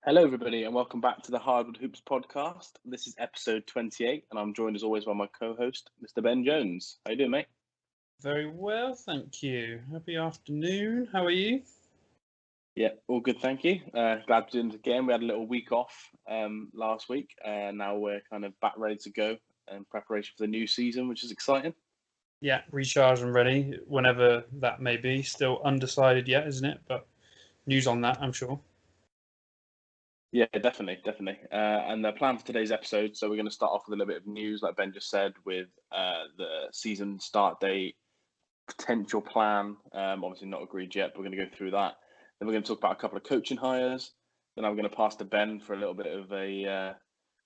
Hello, everybody, and welcome back to the Hardwood Hoops podcast. This is episode 28, and I'm joined as always by my co-host, Mr. Ben Jones. How you doing, mate? Very well, thank you. Happy afternoon. How are you? Yeah, all good, thank you. Glad to do it again. We had a little week off last week, and now we're kind of back ready to go in preparation for the new season, which is exciting. Yeah, recharged and ready whenever that may be. Still undecided yet, isn't it? But news on that, I'm sure. Yeah, definitely. And the plan for today's episode, so we're going to start off with a little bit of news, like Ben just said, with the season start date, potential plan. Obviously not agreed yet, but we're going to go through that. Then we're going to talk about a couple of coaching hires. Then I'm going to pass to Ben for a little bit of a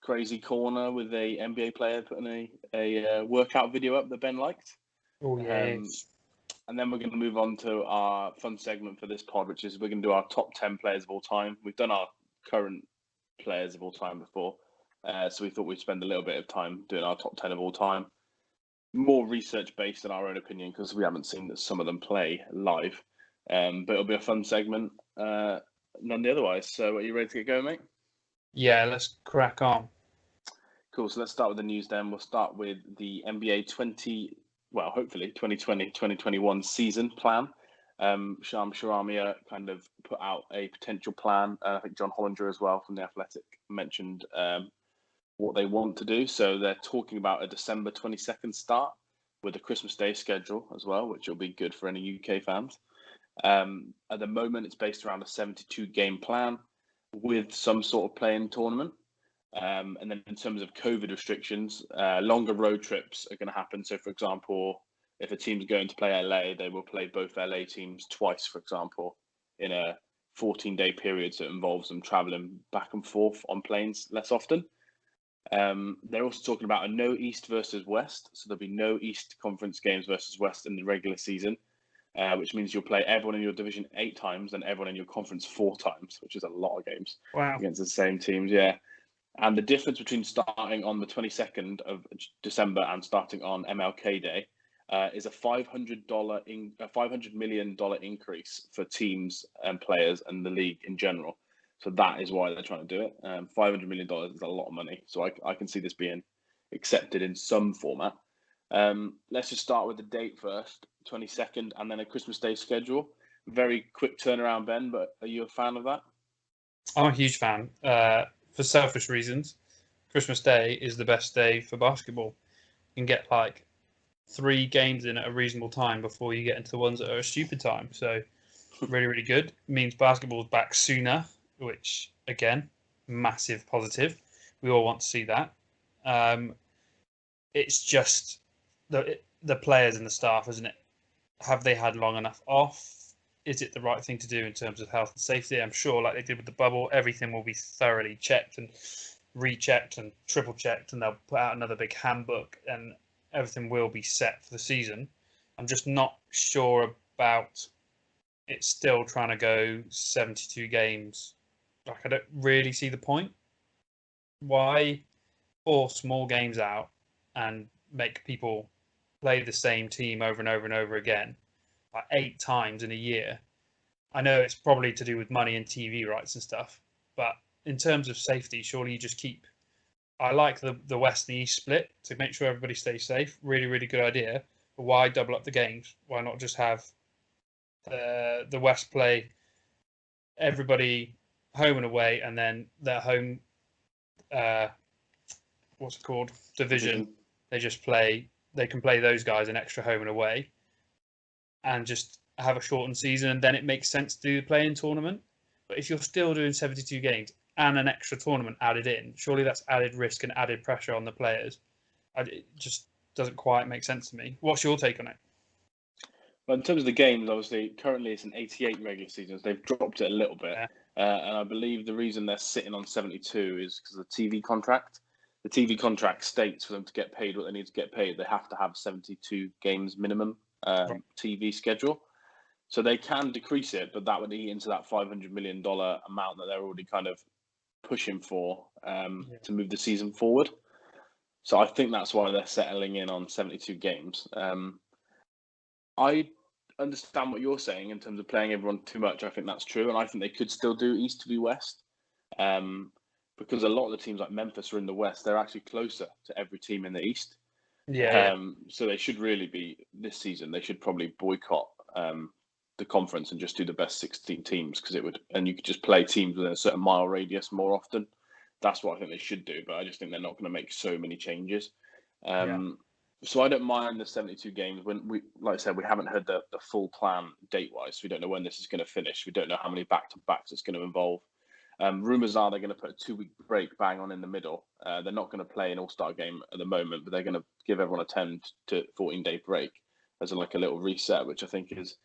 crazy corner with a NBA player putting a workout video up that Ben liked. Oh, yes. And then we're going to move on to our fun segment for this pod, which is we're going to do our top 10 players of all time. We've done our current players of all time before, so we thought we'd spend a little bit of time doing our top 10 of all time. More research based on our own opinion because we haven't seen some of them play live. But it'll be a fun segment, none the otherwise. So are you ready to get going, mate? Yeah, let's crack on. Cool. So let's start with the news then. We'll start with the NBA hopefully 2020-2021 season plan. Shams Charania kind of put out a potential plan. I think John Hollinger as well from The Athletic mentioned what they want to do. So they're talking about a December 22nd start with a Christmas Day schedule as well, which will be good for any UK fans. At the moment, it's based around a 72-game plan with some sort of play-in tournament. And then in terms of COVID restrictions, longer road trips are going to happen. So, for example, if a team's going to play LA, they will play both LA teams twice, for example, in a 14-day period. So it involves them traveling back and forth on planes less often. They're also talking about a no East versus West. So there'll be no East Conference games versus West in the regular season, which means you'll play everyone in your division 8 times and everyone in your conference 4 times, which is a lot of games against the same teams. Yeah. And the difference between starting on the 22nd of December and starting on MLK Day is a $500 million increase for teams and players and the league in general. So that is why they're trying to do it. $500 million is a lot of money. So I can see this being accepted in some format. Let's just start with the date first, 22nd, and then a Christmas Day schedule. Very quick turnaround, Ben, but are you a fan of that? I'm a huge fan. For selfish reasons, Christmas Day is the best day for basketball. You can get like 3 games in at a reasonable time before you get into the ones that are a stupid time. So really, really good. It means basketball's back sooner, which, again, massive positive. We all want to see that. It's just the players and the staff, isn't it? Have they had long enough off? Is it the right thing to do in terms of health and safety? I'm sure, like they did with the bubble, everything will be thoroughly checked and rechecked and triple checked, and they'll put out another big handbook, and everything will be set for the season. I'm just not sure about it still trying to go 72 games. Like, I don't really see the point. Why force more games out and make people play the same team over and over and over again, like 8 times in a year? I know it's probably to do with money and TV rights and stuff, but in terms of safety, surely you just keep. I like the West and the East split to make sure everybody stays safe. Really, really good idea. But why double up the games? Why not just have the West play everybody home and away, and then their home, what's it called, division? They just play. They can play those guys an extra home and away, and just have a shortened season, and then it makes sense to do the play-in tournament. But if you're still doing 72 games and an extra tournament added in, surely that's added risk and added pressure on the players. It just doesn't quite make sense to me. What's your take on it? Well, in terms of the games, obviously, currently it's an 88 regular season. So they've dropped it a little bit. Yeah. And I believe the reason they're sitting on 72 is because of the TV contract. The TV contract states for them to get paid what they need to get paid, they have to have 72 games minimum TV schedule. So they can decrease it, but that would eat into that $500 million amount that they're already kind of pushing for to move the season forward. So I think that's why they're settling in on 72 games. I understand what you're saying in terms of playing everyone too much. I think that's true, and I think they could still do East v West. Because a lot of the teams like Memphis are in the West, they're actually closer to every team in the East. Yeah. So they should really be this season. They should probably boycott the conference and just do the best 16 teams because and you could just play teams within a certain mile radius more often. That's what I think they should do, but I just think they're not going to make so many changes. So I don't mind the 72 games. When like I said, we haven't heard the full plan date wise. So we don't know when this is going to finish. We don't know how many back to backs it's going to involve. Rumours are they're going to put a 2-week break bang on in the middle. They're not going to play an all-star game at the moment, but they're going to give everyone a 10 to 14-day break as like a little reset, which I think is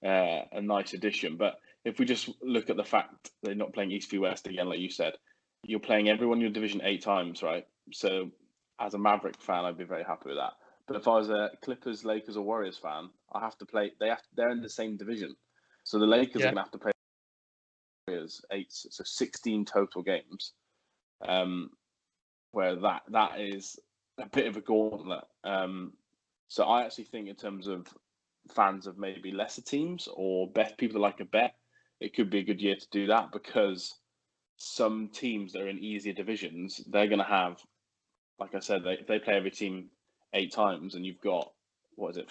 a nice addition. But if we just look at the fact they're not playing East v West again, like you said, you're playing everyone in your division 8 times, right? So as a Maverick fan, I'd be very happy with that. But if I was a Clippers, Lakers, or Warriors fan, I have to play. They're in the same division, so the Lakers are going to have to play 8, so 16 total games, where that is a bit of a gauntlet. So I actually think in terms of fans of maybe lesser teams or people that like a bet, it could be a good year to do that because some teams that are in easier divisions, they're going to have, like I said, they play every team 8 times and you've got,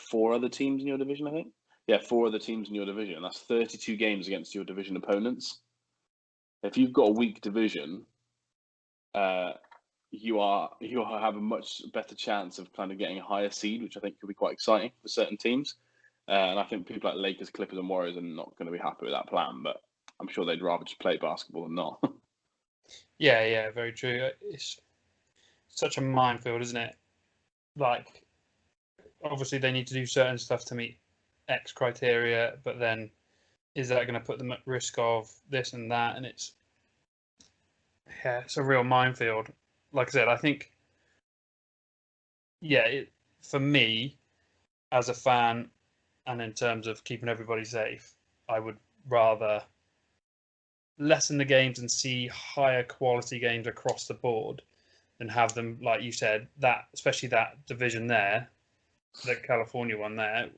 4 other teams in your division, I think? Yeah, 4 other teams in your division. That's 32 games against your division opponents. If you've got a weak division, you have a much better chance of kind of getting a higher seed, which I think could be quite exciting for certain teams. And I think people like Lakers, Clippers, and Warriors are not going to be happy with that plan, but I'm sure they'd rather just play basketball than not. Yeah, very true. It's such a minefield, isn't it? Like, obviously they need to do certain stuff to meet X criteria, but then is that going to put them at risk of this and that? And it's a real minefield. Like I said, I think, for me as a fan, and in terms of keeping everybody safe, I would rather lessen the games and see higher quality games across the board than have them, like you said, especially that division there, the California one there.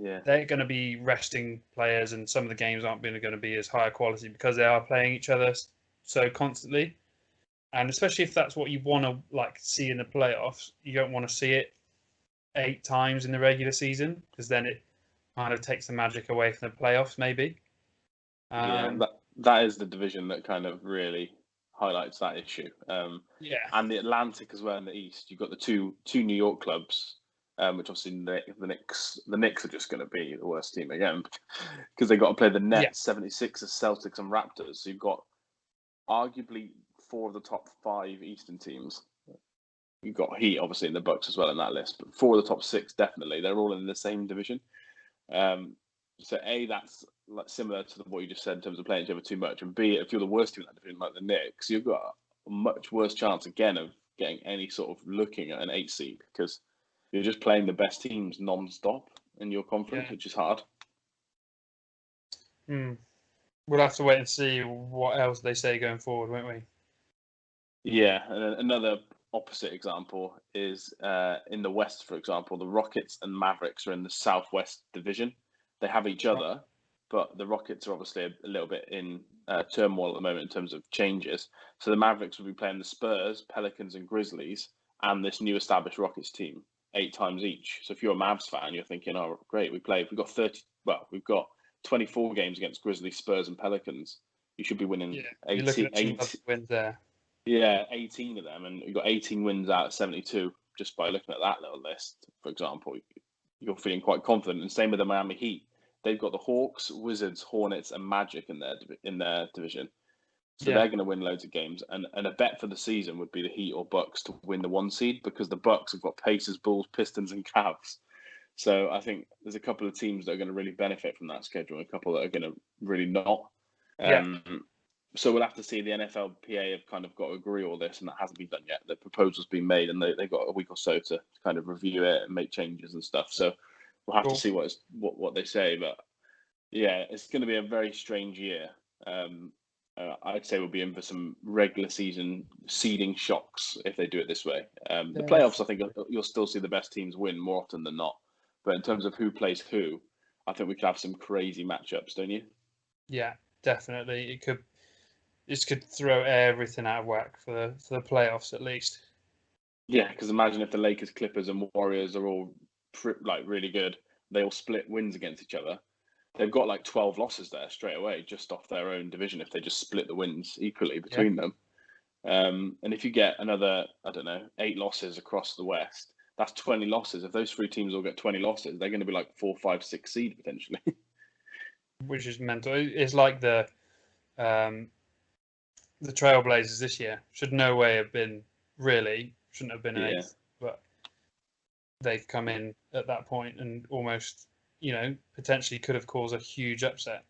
Yeah, they're going to be resting players, and some of the games aren't going to be as higher quality because they are playing each other so constantly. And especially if that's what you want to see in the playoffs, you don't want to see it 8 times in the regular season because then it kind of takes the magic away from the playoffs, maybe. That is the division that kind of really highlights that issue. And the Atlantic as well in the East, you've got the two New York clubs, which obviously the Knicks are just going to be the worst team again because they got to play the Nets, 76ers, Celtics, and Raptors. So you've got arguably 4 of the top 5 Eastern teams. You've got Heat, obviously, in the Bucks as well in that list, but 4 of the top 6 definitely. They're all in the same division. So A, that's similar to what you just said in terms of playing each other too much, and B, if you're the worst team in that division, like the Knicks, you've got a much worse chance again of getting any sort of looking at an 8 seed because you're just playing the best teams non-stop in your conference, which is hard. We'll have to wait and see what else they say going forward, won't we? Yeah, and another opposite example is in the West, for example, the Rockets and Mavericks are in the Southwest division. They have each other, but the Rockets are obviously a little bit in turmoil at the moment in terms of changes. So the Mavericks will be playing the Spurs, Pelicans, and Grizzlies, and this new established Rockets team 8 times each. So if you're a Mavs fan, you're thinking, "Oh, great, we've got 24 games against Grizzlies, Spurs, and Pelicans. You should be winning 18 wins there. Yeah, 18 of them, and you've got 18 wins out of 72 just by looking at that little list, for example. You're feeling quite confident. And same with the Miami Heat. They've got the Hawks, Wizards, Hornets, and Magic in their division. So they're going to win loads of games. And a bet for the season would be the Heat or Bucks to win the 1 seed because the Bucks have got Pacers, Bulls, Pistons, and Cavs. So I think there's a couple of teams that are going to really benefit from that schedule, and a couple that are going to really not. So we'll have to see. The NFLPA have kind of got to agree all this, and that hasn't been done yet. The proposal's been made, and they've got a week or so to kind of review it and make changes and stuff. So we'll have to see what they say. But yeah, it's going to be a very strange year. I'd say we'll be in for some regular season seeding shocks if they do it this way. The playoffs, I think you'll still see the best teams win more often than not. But in terms of who plays who, I think we could have some crazy matchups, don't you? Yeah, definitely. It could. this could throw everything out of whack for the playoffs at least. Yeah, because imagine if the Lakers, Clippers, and Warriors are all really good. They all split wins against each other. They've got like 12 losses there straight away, just off their own division. If they just split the wins equally between them, and if you get another, I don't know, 8 losses across the West, that's 20 losses. If those 3 teams all get 20 losses, they're going to be like 4, 5, 6 seed potentially. Which is mental. It's like the Trailblazers this year should no way have been shouldn't have been an eighth, but they've come in at that point and almost, potentially could have caused a huge upset.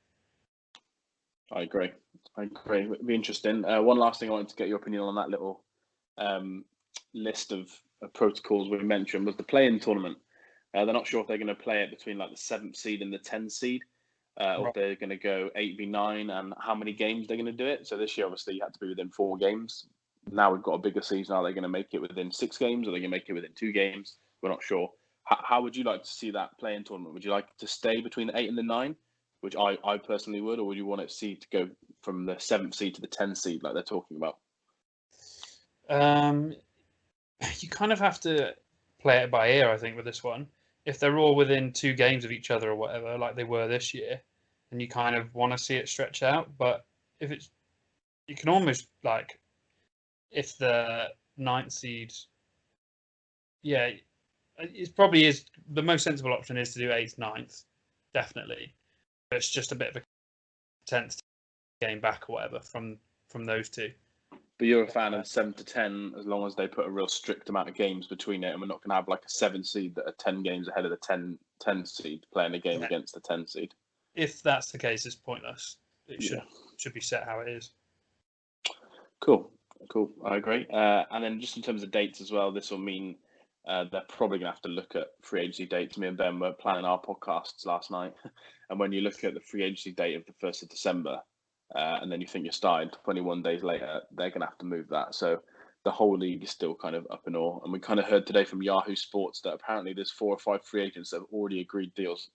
I agree. It'd be interesting. One last thing I wanted to get your opinion on that little list of protocols we mentioned was the play-in tournament. They're not sure if they're going to play it between like the 7th seed and the 10th seed, or if they're going to go 8v9 and how many games they're going to do it. So this year, obviously, you had to be within 4 games. Now we've got a bigger season. Are they going to make it within 6 games, or are they going to make it within 2 games? We're not sure. How would you like to see that play-in tournament? Would you like to stay between the 8 and the 9, which I personally would, or would you want it to go from the 7th seed to the 10th seed like they're talking about? You kind of have to play it by ear, I think, with this one. If they're all within 2 games of each other or whatever, like they were this year, then you kind of want to see it stretch out. But if you can almost like, if the 9th seed, it probably is the most sensible option is to do 8th, 9th, definitely. But it's just a bit of a 10th game back or whatever from those 2. But you're a fan of 7 to 10 as long as they put a real strict amount of games between it, and we're not going to have like a 7 seed that are 10 games ahead of the 10 seed playing a game against the 10 seed. If that's the case, it's pointless. It should be set how it is. Cool. I agree. And then just in terms of dates as well, this will mean they're probably going to have to look at free agency dates. Me and Ben were planning our podcasts last night, and when you look at the free agency date of the 1st of December, and then you think you're starting 21 days later, they're going to have to move that. So the whole league is still kind of up in awe. And we kind of heard today from Yahoo Sports that apparently there's 4 or 5 free agents that have already agreed deals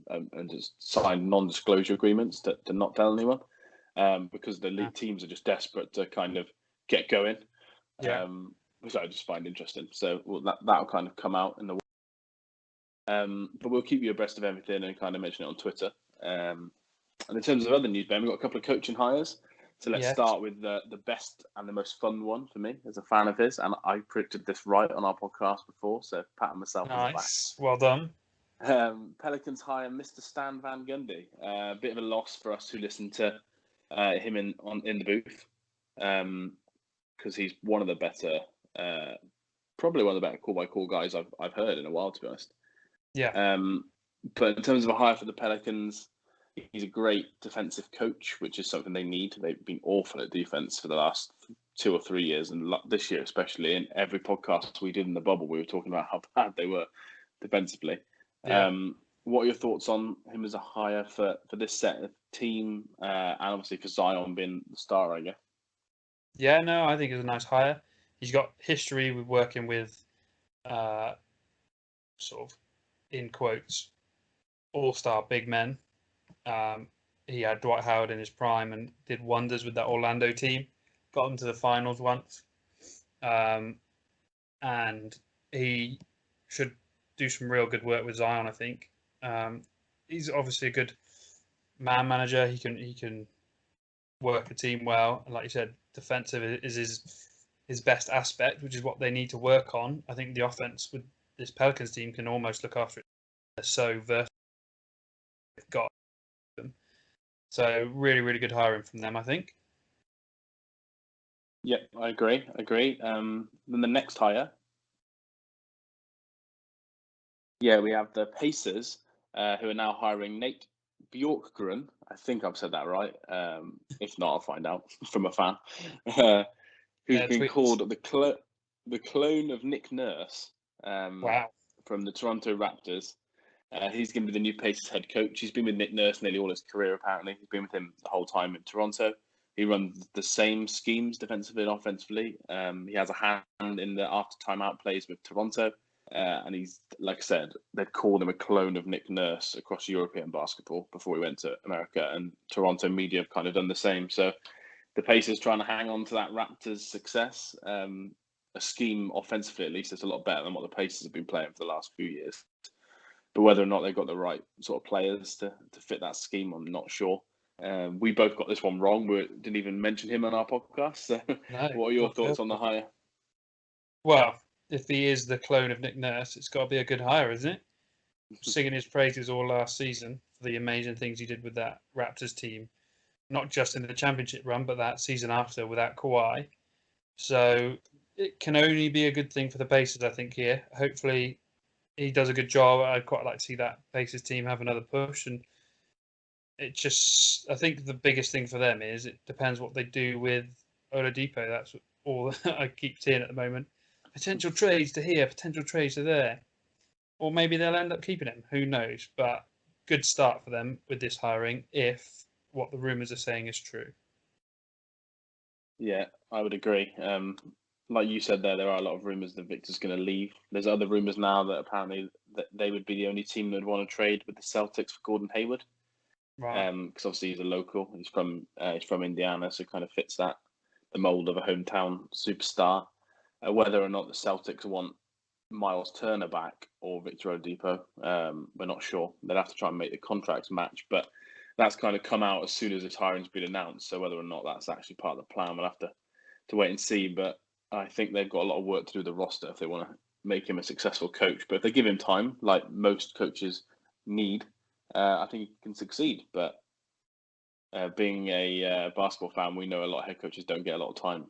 and just signed non-disclosure agreements to not tell anyone, because the league teams are just desperate to kind of get going, which I just find interesting. So that'll kind of come out in the but we'll keep you abreast of everything and kind of mention it on Twitter. And in terms of other news, Ben, we've got a couple of coaching hires. So let's start with the best and the most fun one for me as a fan of his. And I predicted this right on our podcast before, so patting myself on the back. Nice, well done. Pelicans hire Mr. Stan Van Gundy. A bit of a loss for us who listened to him in the booth, because he's one of the better, probably one of the better call-by-call guys I've heard in a while, to be honest. Yeah. But in terms of a hire for the Pelicans, he's a great defensive coach, which is something they need. They've been awful at defense for the last 2 or 3 years, and this year especially. In every podcast we did in the bubble, we were talking about how bad they were defensively. Yeah. What are your thoughts on him as a hire for this set of team, and obviously for Zion being the star, I guess? Yeah, no, I think it's a nice hire. He's got history with working with sort of, in quotes, all-star big men. He had Dwight Howard in his prime and did wonders with that Orlando team. Got them to the finals once. And he should do some real good work with Zion, I think. He's obviously a good man manager. He can work a team well. And like you said, defensive is his best aspect, which is what they need to work on. I think the offense with this Pelicans team can almost look after it. They're so versatile. They've got them. So really, really good hiring from them, I think. Yep, I agree. Then the next hire. Yeah, we have the Pacers, who are now hiring Nate Bjorkgren. I think I've said that right. If not, I'll find out from a fan. Who's been called the clone of Nick Nurse. Wow. From the Toronto Raptors. He's going to be the new Pacers head coach. He's been with Nick Nurse nearly all his career, apparently. He's been with him the whole time in Toronto. He runs the same schemes defensively and offensively. He has a hand in the after timeout plays with Toronto. And he's, like I said, they'd called him a clone of Nick Nurse across European basketball before he went to America. And Toronto media have kind of done the same. So the Pacers trying to hang on to that Raptors success. A scheme offensively, at least, is a lot better than what the Pacers have been playing for the last few years. But whether or not they've got the right sort of players to fit that scheme, I'm not sure. We both got this one wrong. We didn't even mention him on our podcast. So No, what are your thoughts on the hire? Well, if he is the clone of Nick Nurse, it's got to be a good hire, isn't it? Singing his praises all last season for the amazing things he did with that Raptors team, not just in the championship run, but that season after without Kawhi. So it can only be a good thing for the Pacers, I think, here. Hopefully he does a good job. I'd quite like to see that Pacers team have another push. And I think the biggest thing for them is it depends what they do with Oladipo. That's all I keep seeing at the moment. Potential trades to here, potential trades to there. Or maybe they'll end up keeping him. Who knows? But good start for them with this hiring if what the rumours are saying is true. Yeah, I would agree. Like you said there are a lot of rumours that Victor's going to leave. There's other rumours now that apparently that they would be the only team that would want to trade with the Celtics for Gordon Hayward. Right. Because obviously he's a local. He's from Indiana, so kind of fits the mold of a hometown superstar. Whether or not the Celtics want Miles Turner back or Victor Oladipo, we're not sure. They'd have to try and make the contracts match, but that's kind of come out as soon as this hiring's been announced. So whether or not that's actually part of the plan, we'll have to wait and see. But I think they've got a lot of work to do with the roster if they want to make him a successful coach. But if they give him time, like most coaches need, I think he can succeed. But being a basketball fan, we know a lot of head coaches don't get a lot of time.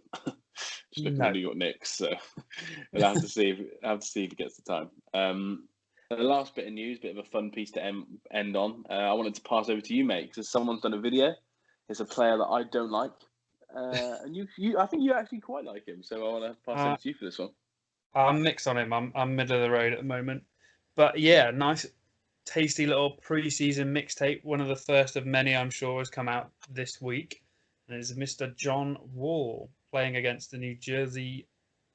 Just looking at New York Knicks, so we'll have to see if he gets the time. The last bit of news, bit of a fun piece to end on. I wanted to pass over to you, mate, because someone's done a video. It's a player that I don't like, and I think you actually quite like him. So I want to pass over to you for this one. I'm mixed on him. I'm middle of the road at the moment, but yeah, nice, tasty little pre-season mixtape. One of the first of many, I'm sure, has come out this week, and it's Mr. John Wall playing against the New Jersey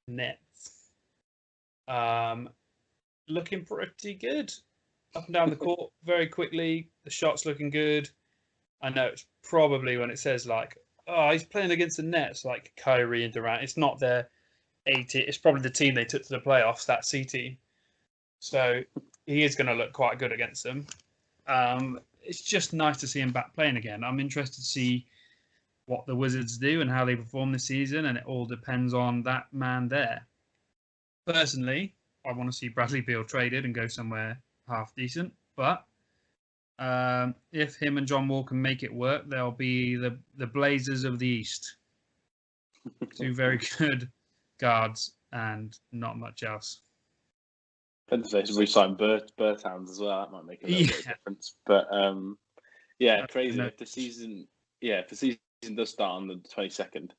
Nets. Looking pretty good. Up and down the court very quickly. The shot's looking good. I know it's probably when it says like, oh, he's playing against the Nets, like Kyrie and Durant. It's not their A team. It's probably the team they took to the playoffs, that C team. So he is going to look quite good against them. It's just nice to see him back playing again. I'm interested to see what the Wizards do and how they perform this season, and it all depends on that man there. Personally, I want to see Bradley Beal traded and go somewhere half decent, but if him and John Wall can make it work, they'll be the Blazers of the East. Two very good guards and not much else. Depends if they re-sign Bertans as well. That might make a little bit of difference. But yeah, crazy. If the season does start on the 22nd,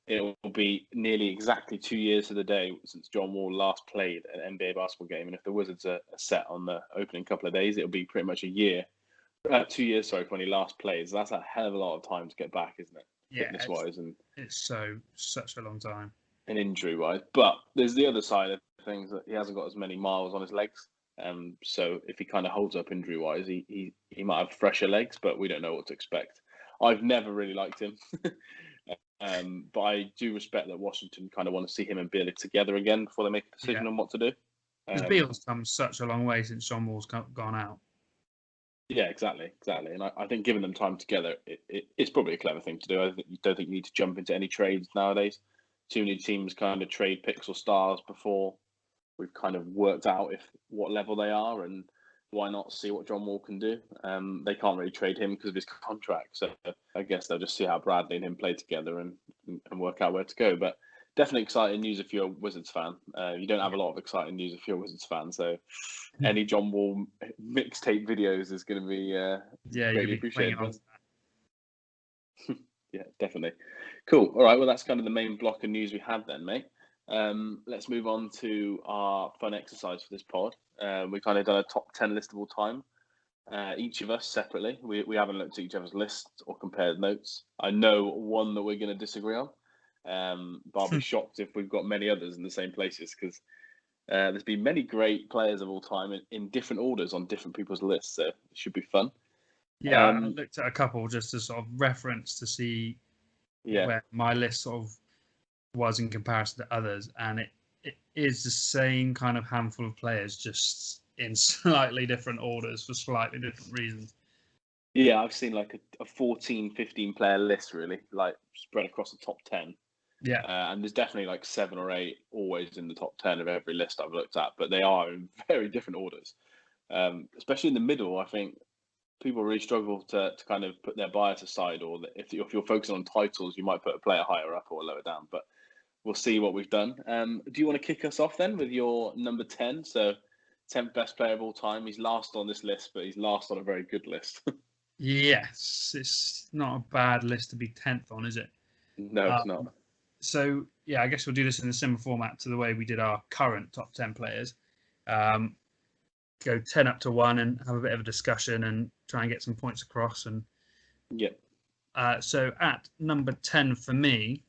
it will be nearly exactly 2 years to the day since John Wall last played an NBA basketball game. And if the Wizards are set on the opening couple of days, it'll be pretty much 2 years, sorry, when he last played. So that's a hell of a lot of time to get back, isn't it? Yeah, fitness-wise, and it's such a long time. And injury-wise. But there's the other side of things that he hasn't got as many miles on his legs. So if he kind of holds up injury-wise, he might have fresher legs, but we don't know what to expect. I've never really liked him. But I do respect that Washington kind of want to see him and Beal together again before they make a decision on what to do. Because Beal's come such a long way since John Wall's gone out. Yeah, exactly. And I think giving them time together, it's probably a clever thing to do. I don't think you need to jump into any trades nowadays. Too many teams kind of trade picks or stars before we've kind of worked out what level they are, and why not see what John Wall can do? They can't really trade him because of his contract, so I guess they'll just see how Bradley and him play together and work out where to go. But definitely exciting news if you're a Wizards fan. You don't have a lot of exciting news if you're a Wizards fan, so any John Wall mixtape videos is going to be greatly appreciated. Yeah, definitely. Cool. All right. Well, that's kind of the main block of news we had then, mate. Let's move on to our fun exercise for this pod. We kind of done a top 10 list of all time. Each of us separately. We haven't looked at each other's lists or compared notes. I know one that we're going to disagree on. But I'll be shocked if we've got many others in the same places, because there's been many great players of all time in different orders on different people's lists. So it should be fun. Yeah, I looked at a couple just to sort of reference to see Yeah. where my list sort of was in comparison to others, and it is the same kind of handful of players, just in slightly different orders for slightly different reasons. Yeah, I've seen like a 14, 15 player list really, like spread across the top 10. Yeah. And there's definitely like 7 or 8 always in the top 10 of every list I've looked at, but they are in very different orders. Especially in the middle, I think people really struggle to kind of put their bias aside, or that if you're focusing on titles, you might put a player higher up or lower down. But we'll see what we've done. Do you want to kick us off then with your number 10? So 10th best player of all time. He's last on this list, but he's last on a very good list. Yes, it's not a bad list to be 10th on, is it? No, it's not. So, yeah, I guess we'll do this in a similar format to the way we did our current top 10 players. Go 10 up to 1 and have a bit of a discussion and try and get some points across. And Yep. So at number 10 for me,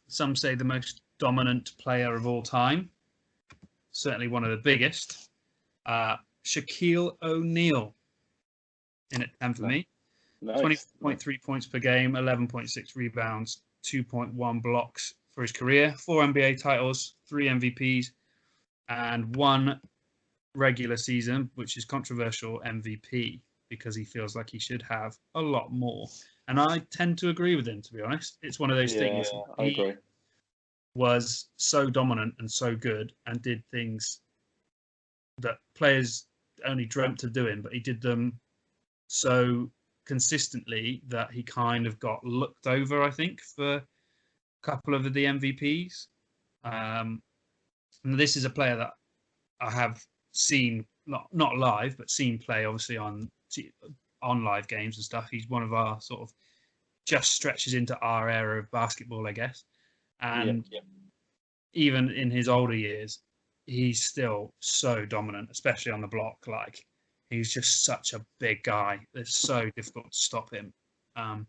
some say the most dominant player of all time, certainly one of the biggest, Shaquille O'Neal in at 10 for me. Nice. 20.3 points per game, 11.6 rebounds, 2.1 blocks for his career, 4 NBA titles, 3 MVPs, and 1 regular season, which is controversial, MVP, because he feels like he should have a lot more. And I tend to agree with him, to be honest. It's one of those things. I agree. Was so dominant and so good and did things that players only dreamt of doing, but he did them so consistently that he kind of got looked over, I think, for a couple of the MVPs. And this is a player that I have seen, not live, but seen play, obviously, on live games and stuff. He's one of our sort of just stretches into our era of basketball, I guess. And even in his older years, he's still so dominant, especially on the block. Like, he's just such a big guy. It's so difficult to stop him. And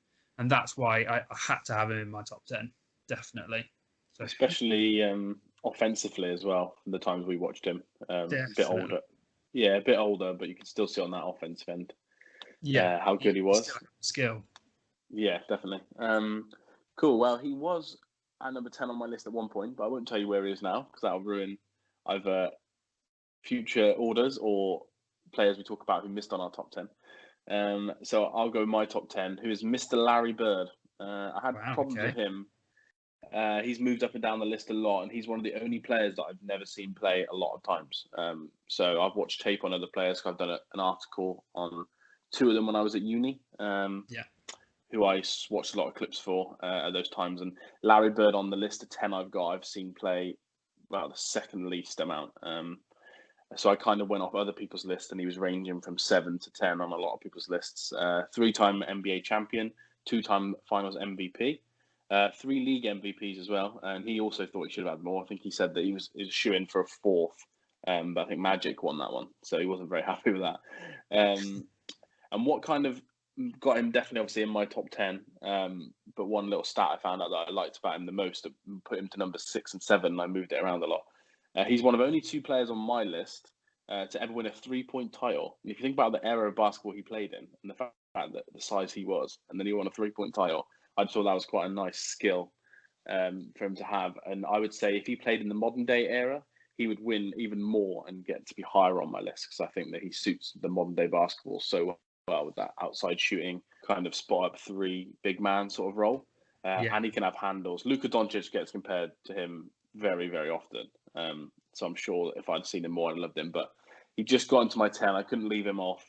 that's why I had to have him in my top 10, definitely. So, especially offensively as well, from the times we watched him. A bit older. Yeah, a bit older, but you can still see on that offensive end how good he was. Skill. Yeah, definitely. Cool. Well, he was at number 10 on my list at one point, but I won't tell you where he is now because that'll ruin either future orders or players we talk about who missed on our top 10. So I'll go my top 10, who is Mr. Larry Bird. I had problems with him. He's moved up and down the list a lot, and he's one of the only players that I've never seen play a lot of times. So I've watched tape on other players. I've done an article on 2 of them when I was at uni. Who I watched a lot of clips for at those times. And Larry Bird on the list of 10 I've seen play about the second least amount. So I kind of went off other people's lists, and he was ranging from 7 to 10 on a lot of people's lists. 3-time NBA champion, 2-time Finals MVP, 3 league MVPs as well. And he also thought he should have had more. I think he said that he was shoo-in for a 4th, but I think Magic won that one, so he wasn't very happy with that. And what kind of got him definitely obviously in my top 10, but one little stat I found out that I liked about him the most, put him to number 6 and 7, and I moved it around a lot. He's one of only 2 players on my list to ever win a 3-point title. And if you think about the era of basketball he played in and the fact that the size he was, and then he won a 3-point title, I thought that was quite a nice skill for him to have. And I would say if he played in the modern day era, he would win even more and get to be higher on my list, because I think that he suits the modern day basketball so well with that outside shooting, kind of spot up 3 big man sort of role. And he can have handles. Luka Doncic gets compared to him very, very often. So I'm sure if I'd seen him more, I'd loved him. But he just got into my 10. I couldn't leave him off.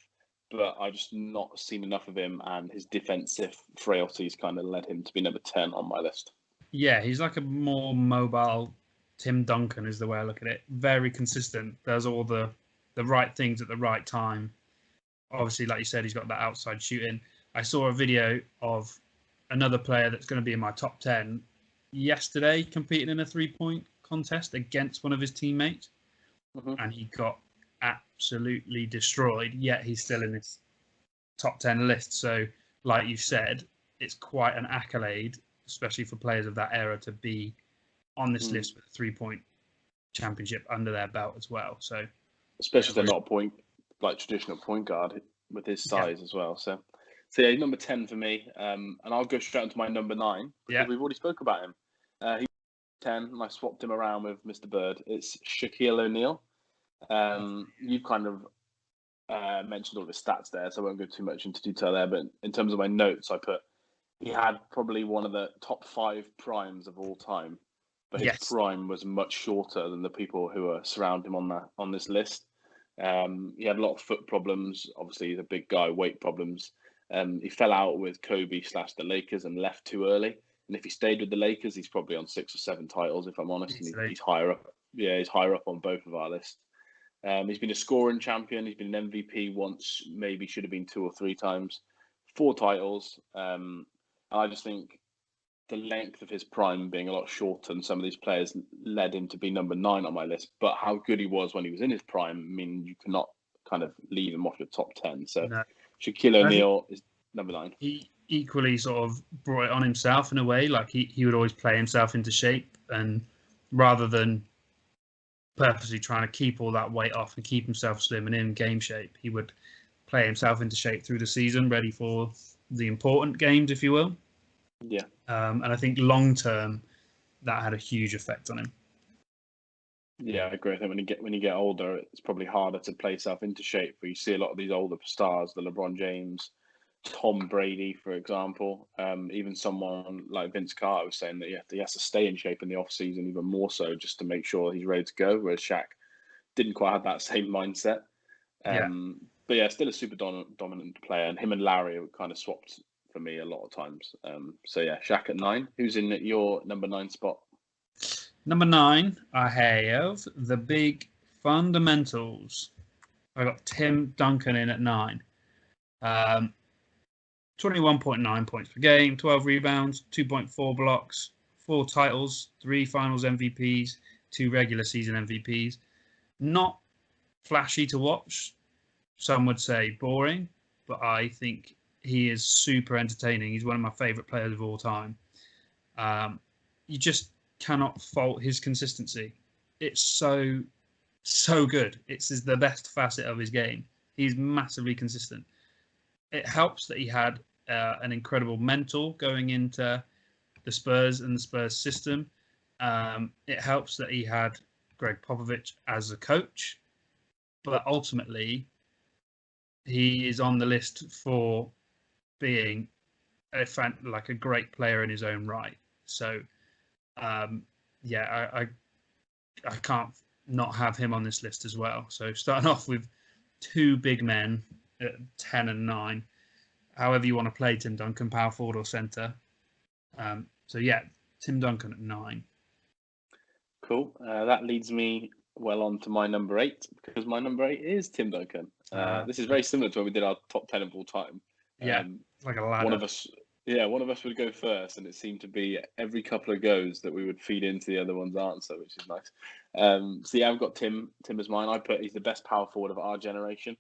But I just not seen enough of him, and his defensive frailties kind of led him to be number 10 on my list. Yeah, he's like a more mobile Tim Duncan is the way I look at it. Very consistent. Does all the right things at the right time. Obviously, like you said, he's got that outside shooting. I saw a video of another player that's going to be in my top 10 yesterday competing in a 3-point contest against one of his teammates. And he got absolutely destroyed, yet he's still in this top 10 list. So, like you said, it's quite an accolade, especially for players of that era, to be on this list with a 3-point championship under their belt as well. So, especially if they're not a point, like traditional point guard with his size as well. So So yeah, he's number 10 for me. And I'll go straight onto my number 9 because Yeah. we've already spoke about him. He's 10, and I swapped him around with Mr. Bird. It's Shaquille O'Neal. You've kind of mentioned all the stats there, so I won't go too much into detail there. But in terms of my notes, I put he had probably one of the top 5 primes of all time, but his prime was much shorter than the people who are surrounding him on this list. He had a lot of foot problems. Obviously, he's a big guy, weight problems. He fell out with Kobe / the Lakers and left too early. And if he stayed with the Lakers, he's probably on 6 or 7 titles, if I'm honest. And he's higher up. Yeah, he's higher up on both of our lists. He's been a scoring champion. He's been an MVP once, maybe should have been 2 or 3 times. 4 titles. I just think the length of his prime being a lot shorter than some of these players led him to be number 9 on my list. But how good he was when he was in his prime, I mean, you cannot kind of leave him off your top 10. So Shaquille O'Neal is number 9. He equally sort of brought it on himself in a way. Like he would always play himself into shape, and rather than purposely trying to keep all that weight off and keep himself slim and in game shape, he would play himself into shape through the season, ready for the important games, if you will. Yeah. And I think long term, that had a huge effect on him. Yeah, I agree. I think when you get older, it's probably harder to play yourself into shape. But you see a lot of these older stars, the LeBron James, Tom Brady, for example, even someone like Vince Carter was saying that he has to stay in shape in the off season, even more so, just to make sure he's ready to go. Whereas Shaq didn't quite have that same mindset. But yeah, still a super dominant player, and him and Larry were kind of swapped for me a lot of times. So yeah, Shaq at 9. Who's in your number 9 spot? Number 9, I have the big fundamentals. I got Tim Duncan in at 9. 21.9 points per game, 12 rebounds, 2.4 blocks, 4 titles, 3 finals MVPs, 2 regular season MVPs. Not flashy to watch. Some would say boring, but I think he is super entertaining. He's one of my favorite players of all time. You just cannot fault his consistency. It's so good. It's the best facet of his game. He's massively consistent. It helps that he had an incredible mentor going into the Spurs and the Spurs system. It helps that he had Greg Popovich as a coach, but ultimately he is on the list for being like a great player in his own right. So I can't not have him on this list as well. So starting off with 2 big men at 10 and 9, however you want to play Tim Duncan, power forward or centre. So yeah, Tim Duncan at 9. Cool. That leads me well on to my number 8, because my number 8 is Tim Duncan. This is very similar to when we did our top 10 of all time. Like a ladder. One of us would go first, and it seemed to be every couple of goes that we would feed into the other one's answer, which is nice. So yeah, I've got Tim as mine. I put he's the best power forward of our generation.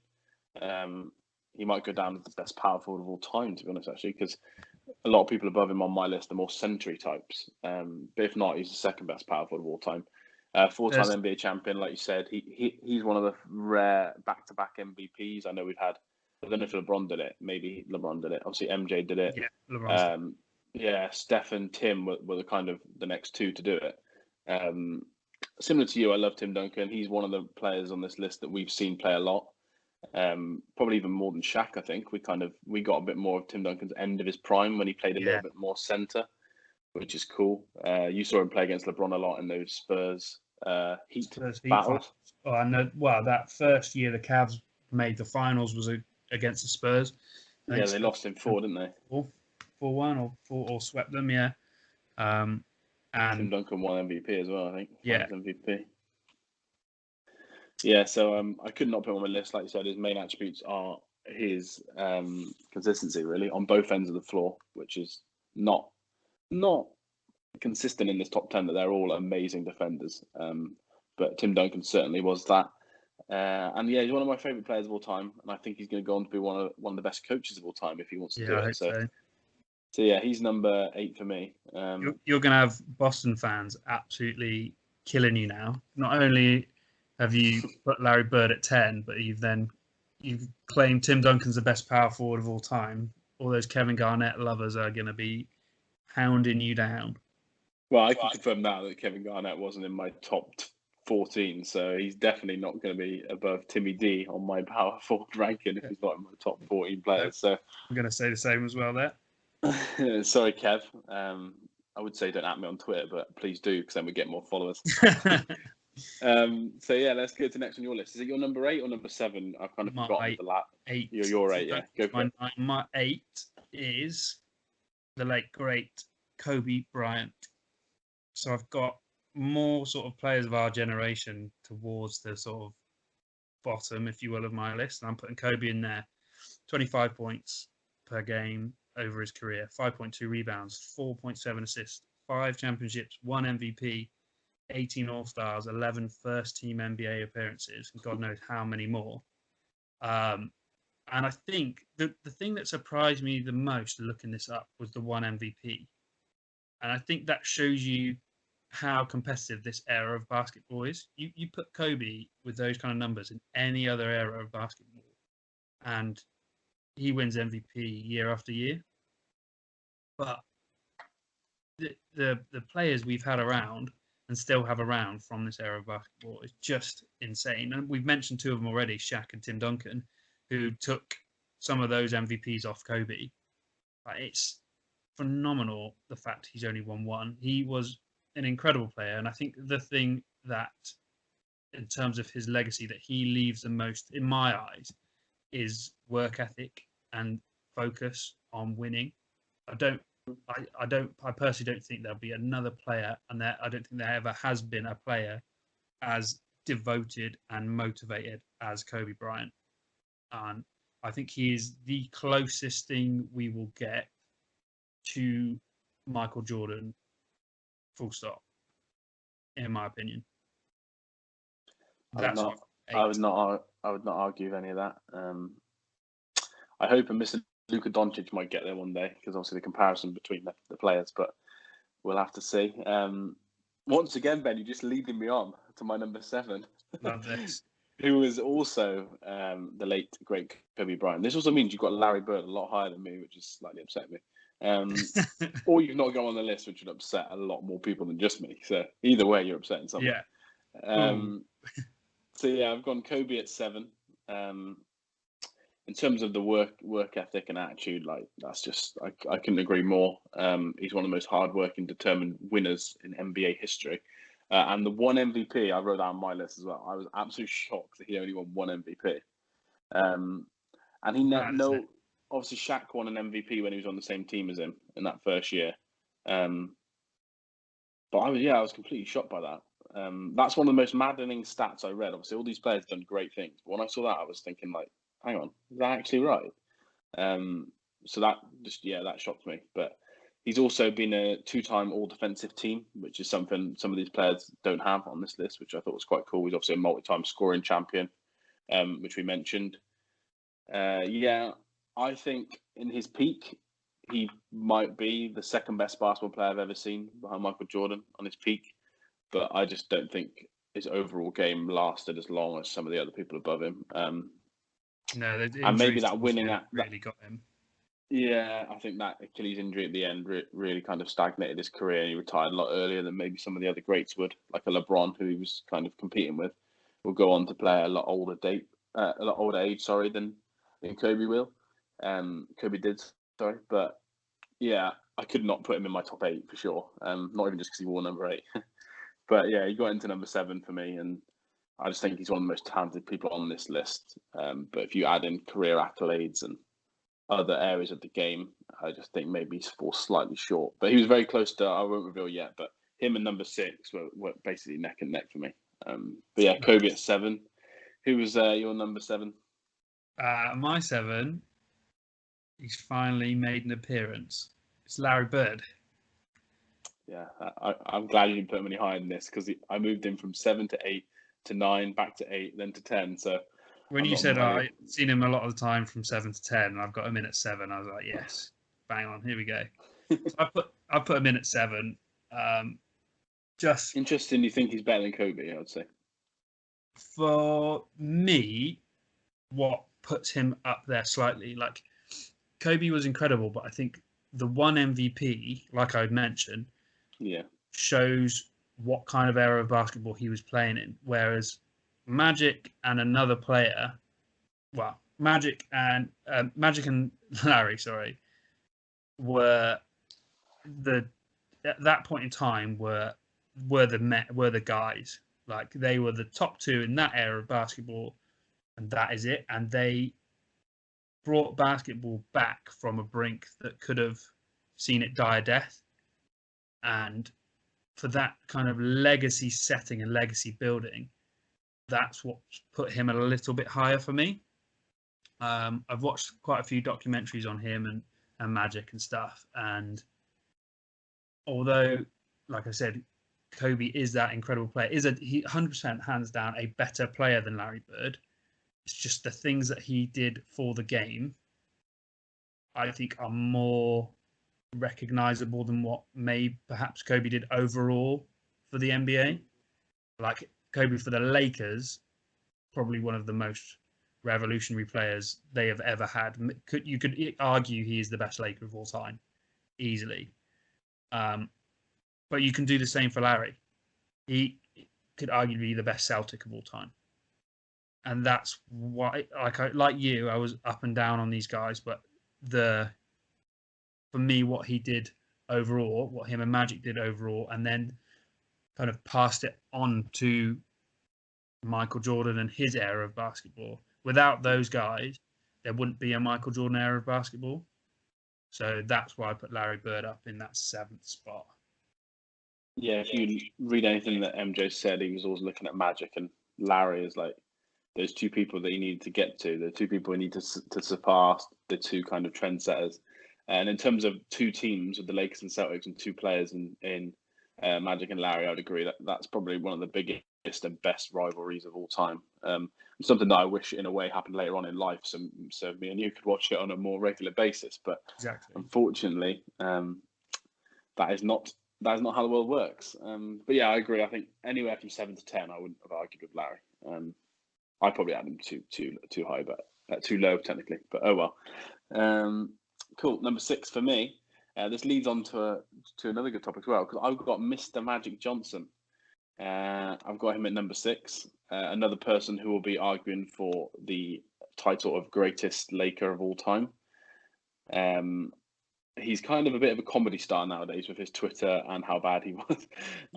He might go down as the best power forward of all time, to be honest, actually, because a lot of people above him on my list are more century types. But if not, he's the second best power forward of all time. 4-time NBA champion, like you said. He's one of the rare back-to-back MVPs. I know we've had. I don't know if LeBron did it. Maybe LeBron did it. Obviously, MJ did it. Yeah, LeBron. Steph and Tim were the kind of the next 2 to do it. Similar to you, I love Tim Duncan. He's one of the players on this list that we've seen play a lot. Probably even more than Shaq, I think. We got a bit more of Tim Duncan's end of his prime when he played a little bit more centre, which is cool. You saw him play against LeBron a lot in those Spurs Heat battles. Oh, I know. Well, that first year the Cavs made the finals was against the Spurs. Yeah, they lost in 4, didn't they? 4-1 or swept them, yeah. And Tim Duncan won MVP as well, I think. Yeah. MVP. Yeah, so I could not put him on my list. Like you said, his main attributes are his consistency, really, on both ends of the floor, which is not consistent in this top 10, that they're all amazing defenders. But Tim Duncan certainly was that. And yeah, he's one of my favourite players of all time, and I think he's going to go on to be one of the best coaches of all time if he wants to do it. So yeah, he's number 8 for me. You're going to have Boston fans absolutely killing you now. Not only have you put Larry Bird at 10, but you've claimed Tim Duncan's the best power forward of all time. all those Kevin Garnett lovers are going to be hounding you down. Well, I can confirm now that Kevin Garnett wasn't in my top 14, so he's definitely not going to be above Timmy D on my power forward ranking if he's not in my top 14 players. So I'm going to say the same as well there. Sorry, Kev. I would say don't at me on Twitter, but please do, because then we get more followers. So yeah, let's go to next on your list. Is it your number 8 or number 7? I've kind of forgotten the last. 8. Your 8, yeah. Go for it. My 8 is the late great Kobe Bryant. So I've got more sort of players of our generation towards the sort of bottom, if you will, of my list, and I'm putting Kobe in there. 25 points per game over his career, 5.2 rebounds, 4.7 assists, 5 championships, 1 MVP, 18 All-Stars, 11 first-team NBA appearances, and God knows how many more. And I think the thing that surprised me the most looking this up was the 1 MVP. And I think that shows you how competitive this era of basketball is. You put Kobe with those kind of numbers in any other era of basketball, and he wins MVP year after year. But the players we've had around and still have around from this era of basketball is just insane. And we've mentioned 2 of them already, Shaq and Tim Duncan, who took some of those MVPs off Kobe. But it's phenomenal the fact he's only won 1. He was an incredible player, and I think the thing that, in terms of his legacy, that he leaves the most, in my eyes, is work ethic and focus on winning. I personally don't think there'll be another player, and I don't think there ever has been a player as devoted and motivated as Kobe Bryant. And I think he is the closest thing we will get to Michael Jordan, full stop, in my opinion. I would not argue with any of that. I hope Mr. Luka Doncic might get there one day, because obviously the comparison between the players, but we'll have to see. Once again, Ben, you're just leading me on to my number 7. Love this. Who was also the late, great Kobe Bryant. This also means you've got Larry Bird a lot higher than me, which is slightly upset me. Or you've not gone on the list, which would upset a lot more people than just me. So either way, you're upsetting someone. Yeah. So yeah, I've gone Kobe at 7. In terms of the work ethic and attitude, like that's just I couldn't agree more. He's one of the most hardworking, determined winners in NBA history. And the 1 MVP I wrote down on my list as well. I was absolutely shocked that he only won 1 MVP. And he obviously Shaq won an MVP when he was on the same team as him in that first year. But I was completely shocked by that. That's one of the most maddening stats I read. Obviously, all these players have done great things, but when I saw that, I was thinking, like, hang on, is that actually right? So that shocked me. But he's also been a 2-time All-Defensive Team, which is something some of these players don't have on this list, which I thought was quite cool. He's obviously a multi-time scoring champion, which we mentioned. I think in his peak, he might be the second best basketball player I've ever seen behind Michael Jordan on his peak. But I just don't think his overall game lasted as long as some of the other people above him. No, and maybe that winning really got him. Yeah, I think that Achilles injury at the end really kind of stagnated his career, and he retired a lot earlier than maybe some of the other greats would, like a LeBron, who he was kind of competing with, will go on to play a lot older age, than Kobe will. Kobe did, sorry, but yeah, I could not put him in my top 8 for sure. Not even just because he wore number 8, but yeah, he got into number 7 for me, and I just think he's one of the most talented people on this list. But if you add in career accolades and other areas of the game, I just think maybe he falls slightly short. But he was very close to, I won't reveal yet, but him and number 6 were basically neck and neck for me. But yeah, Kobe at 7. Who was your number 7? My 7, he's finally made an appearance. It's Larry Bird. Yeah, I'm glad you didn't put him any higher than this, because I moved him from 7 to 8 to 9, back to 8, then to 10. So when you said I've seen him a lot of the time from 7 to 10, and I've got him in at 7, I was like, yes, bang on, here we go. So I put him in at 7. Just interesting. You think he's better than Kobe? I would say. For me, what puts him up there slightly, like Kobe was incredible, but I think the one MVP, like I mentioned, Yeah. shows what kind of era of basketball he was playing in. Whereas Magic and another player, well, Magic and Larry, sorry, were the at that point in time were the guys. Like they were the top two in that era of basketball, and that is it. And they brought basketball back from a brink that could have seen it die a death. And for that kind of legacy setting and legacy building, that's what put him a little bit higher for me. I've watched quite a few documentaries on him and Magic and stuff. And although, like I said, Kobe is that incredible player, he 100% hands down a better player than Larry Bird. It's just the things that he did for the game, I think, are more recognizable than what perhaps Kobe did overall for the NBA. Like Kobe for the Lakers, probably one of the most revolutionary players they have ever had. You could argue he is the best Laker of all time, easily. But you can do the same for Larry. He could arguably be the best Celtic of all time. And that's why, like you, I was up and down on these guys, but for me, what he did overall, what him and Magic did overall, and then kind of passed it on to Michael Jordan and his era of basketball. Without those guys, there wouldn't be a Michael Jordan era of basketball. So that's why I put Larry Bird up in that 7th spot. Yeah, if you read anything that MJ said, he was always looking at Magic, and Larry is like those two people that he needed to get to, the two people he needed to surpass, the two kind of trendsetters. And in terms of two teams with the Lakers and Celtics and two players in Magic and Larry, I would agree that that's probably one of the biggest and best rivalries of all time. Something that I wish in a way happened later on in life, so me and you could watch it on a more regular basis. But exactly, unfortunately, that is not how the world works. But yeah, I agree. I think anywhere from 7 to 10, I wouldn't have argued with Larry. I probably had him too high, but too low technically. But oh well. Cool. Number 6 for me. This leads on to another good topic as well, because I've got Mr. Magic Johnson. I've got him at number 6. Another person who will be arguing for the title of greatest Laker of all time. He's kind of a bit of a comedy star nowadays with his Twitter and how bad he was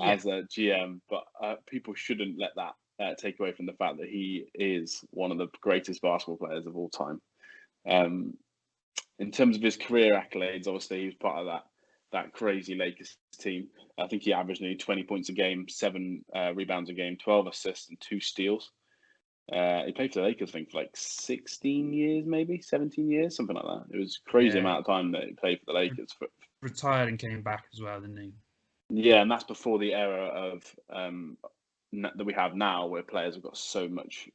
as a GM, but people shouldn't let that take away from the fact that he is one of the greatest basketball players of all time. In terms of his career accolades, obviously he was part of that crazy Lakers team. I think he averaged nearly 20 points a game, 7 rebounds a game, 12 assists and 2 steals. He played for the Lakers, I think, for like 16 years, maybe 17 years, something like that. It was a crazy amount of time that he played for the Lakers. Retired and came back as well, didn't he? Yeah, and that's before the era of that we have now, where players have got so much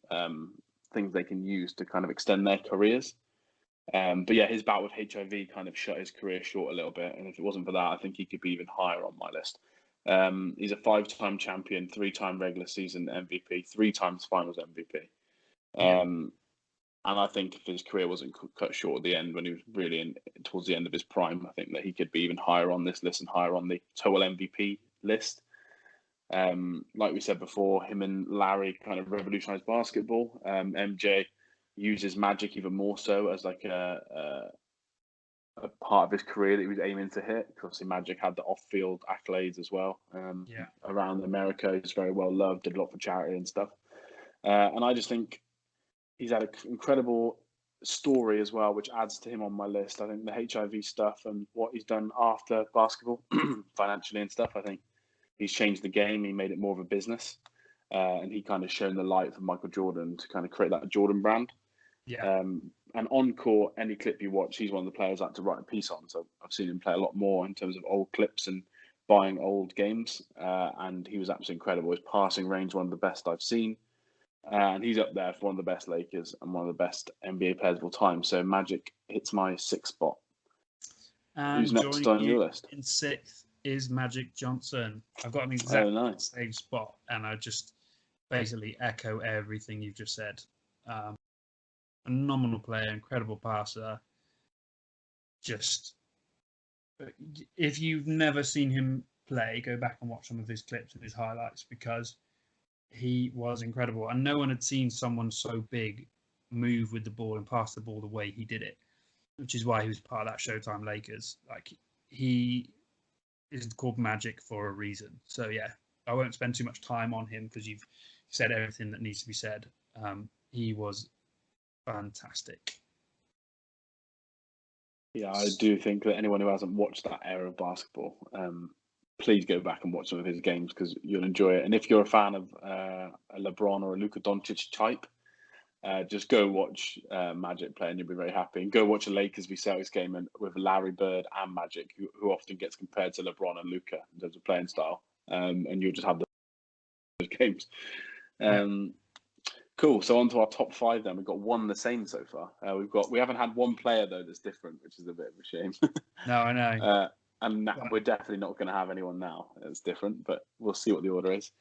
things they can use to kind of extend their careers. But yeah, his bout with HIV kind of shut his career short a little bit. And if it wasn't for that, I think he could be even higher on my list. He's a 5-time champion, 3-time regular season MVP, 3 times finals MVP. And I think if his career wasn't cut short at the end, when he was really towards the end of his prime, I think that he could be even higher on this list and higher on the total MVP list. Like we said before, him and Larry kind of revolutionized basketball. MJ uses Magic even more so as like a part of his career that he was aiming to hit. Because obviously Magic had the off-field accolades as well. Around America, he's very well loved, did a lot for charity and stuff. And I just think he's had an incredible story as well, which adds to him on my list. I think the HIV stuff and what he's done after basketball, financially and stuff, I think he's changed the game. He made it more of a business. And he kind of shown the light for Michael Jordan to kind of create that Jordan brand. Yeah. And on court, any clip you watch, he's one of the players I like to write a piece on. So I've seen him play a lot more in terms of old clips and buying old games. And he was absolutely incredible. His passing range, one of the best I've seen. And he's up there for one of the best Lakers and one of the best NBA players of all time. So Magic hits my 6th spot. And who's next on your list? In 6th is Magic Johnson. I've got him exactly the same spot, and I just basically echo everything you've just said. Phenomenal player, incredible passer. just, if you've never seen him play, go back and watch some of his clips and his highlights, because he was incredible. And no one had seen someone so big move with the ball and pass the ball the way he did it, which is why he was part of that Showtime Lakers. Like, he is called Magic for a reason. So yeah, I won't spend too much time on him because you've said everything that needs to be said. He was fantastic. Yeah, I do think that anyone who hasn't watched that era of basketball, please go back and watch some of his games because you'll enjoy it. And if you're a fan of a LeBron or a Luka Doncic type, just go watch Magic play and you'll be very happy. And go watch a Lakers v Celtics game with Larry Bird and Magic, who often gets compared to LeBron and Luka in terms of playing style. And you'll just have those games. Cool. So on to our top 5 then. We've got one the same so far. We haven't had one player though that's different, which is a bit of a shame. No, I know. And we're definitely not going to have anyone now that's different, but we'll see what the order is.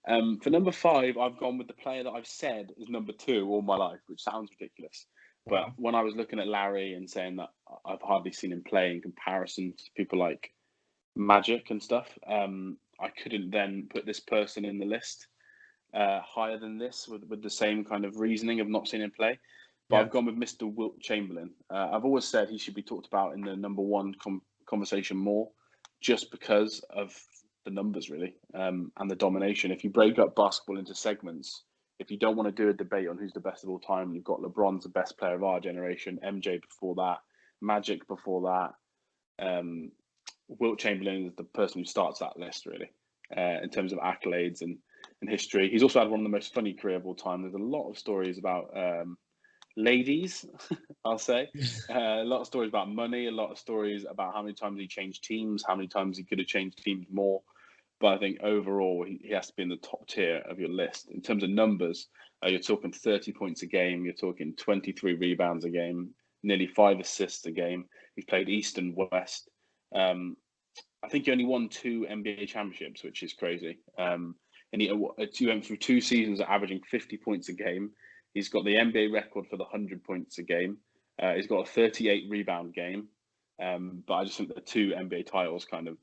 For number 5, I've gone with the player that I've said is number 2 all my life, which sounds ridiculous. But when I was looking at Larry and saying that I've hardly seen him play in comparison to people like Magic and stuff, I couldn't then put this person in the list higher than this with the same kind of reasoning of not seeing him play. But I've gone with Mr. Wilt Chamberlain. I've always said he should be talked about in the number 1 conversation more, just because of the numbers, really, and the domination. If you break up basketball into segments, if you don't want to do a debate on who's the best of all time, you've got LeBron's the best player of our generation, MJ before that, Magic before that. Wilt Chamberlain is the person who starts that list, really, in terms of accolades and history. He's also had one of the most funny career of all time. There's a lot of stories about ladies, I'll say. A lot of stories about money, a lot of stories about how many times he changed teams, how many times he could have changed teams more. But I think overall, he has to be in the top tier of your list. In terms of numbers, you're talking 30 points a game, you're talking 23 rebounds a game, nearly 5 assists a game. He's played East and West. I think he only won 2 NBA championships, which is crazy. And he went through 2 seasons averaging 50 points a game. He's got the NBA record for the 100 points a game. He's got a 38 rebound game. But I just think the 2 NBA titles kind of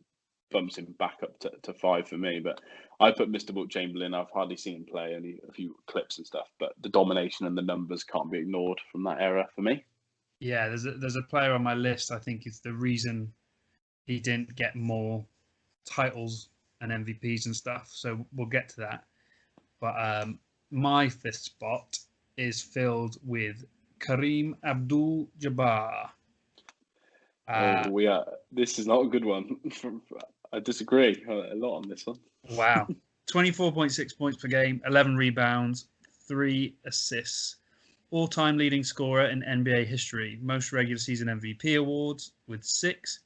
bumps him back up to 5 for me. But I put Mr. Wilt Chamberlain. I've hardly seen him play, only a few clips and stuff. But the domination and the numbers can't be ignored from that era for me. Yeah, there's a player on my list I think is the reason he didn't get more titles and MVPs and stuff. So we'll get to that. But my 5th spot is filled with Kareem Abdul-Jabbar. This is not a good one. I disagree a lot on this one. Wow. 24.6 points per game, 11 rebounds, 3 assists. All-time leading scorer in NBA history. Most regular season MVP awards with 6,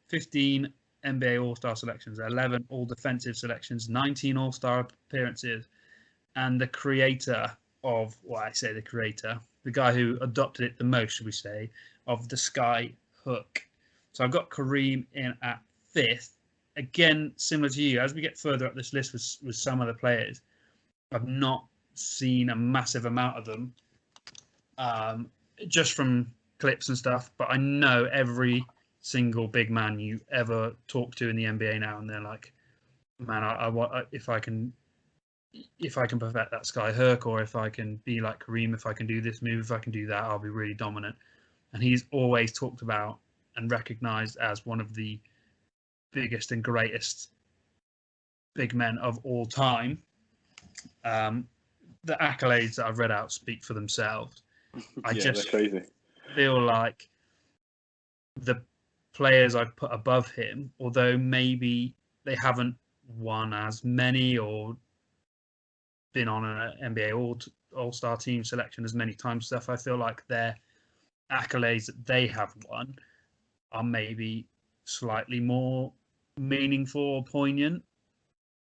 15 NBA All-Star selections, 11 All-Defensive selections, 19 All-Star appearances, and the creator of, the guy who adopted it the most, should we say, of the sky hook. So I've got Kareem in at 5th. Again, similar to you, as we get further up this list with some of the players, I've not seen a massive amount of them, just from clips and stuff, but I know every single big man you ever talk to in the NBA now, and they're like, man, I want, if I can perfect that sky hook, or if I can be like Kareem, if I can do this move, if I can do that, I'll be really dominant. And he's always talked about and recognized as one of the biggest and greatest big men of all time. The accolades that I've read out speak for themselves. I just feel like the players I've put above him, although maybe they haven't won as many or been on an NBA All-Star team selection as many times stuff, I feel like their accolades that they have won are maybe slightly more meaningful or poignant,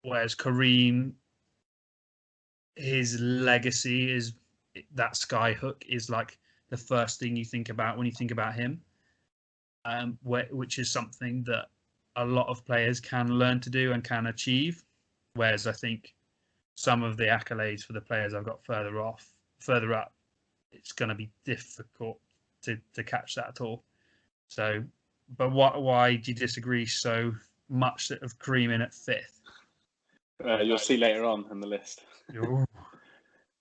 whereas Kareem, his legacy is that sky hook is like the first thing you think about when you think about him, which is something that a lot of players can learn to do and can achieve, whereas I think some of the accolades for the players I've got further up, it's going to be difficult to catch that at all. So But why do you disagree so much of Kareem in at 5th? You'll see later on in the list. Ooh.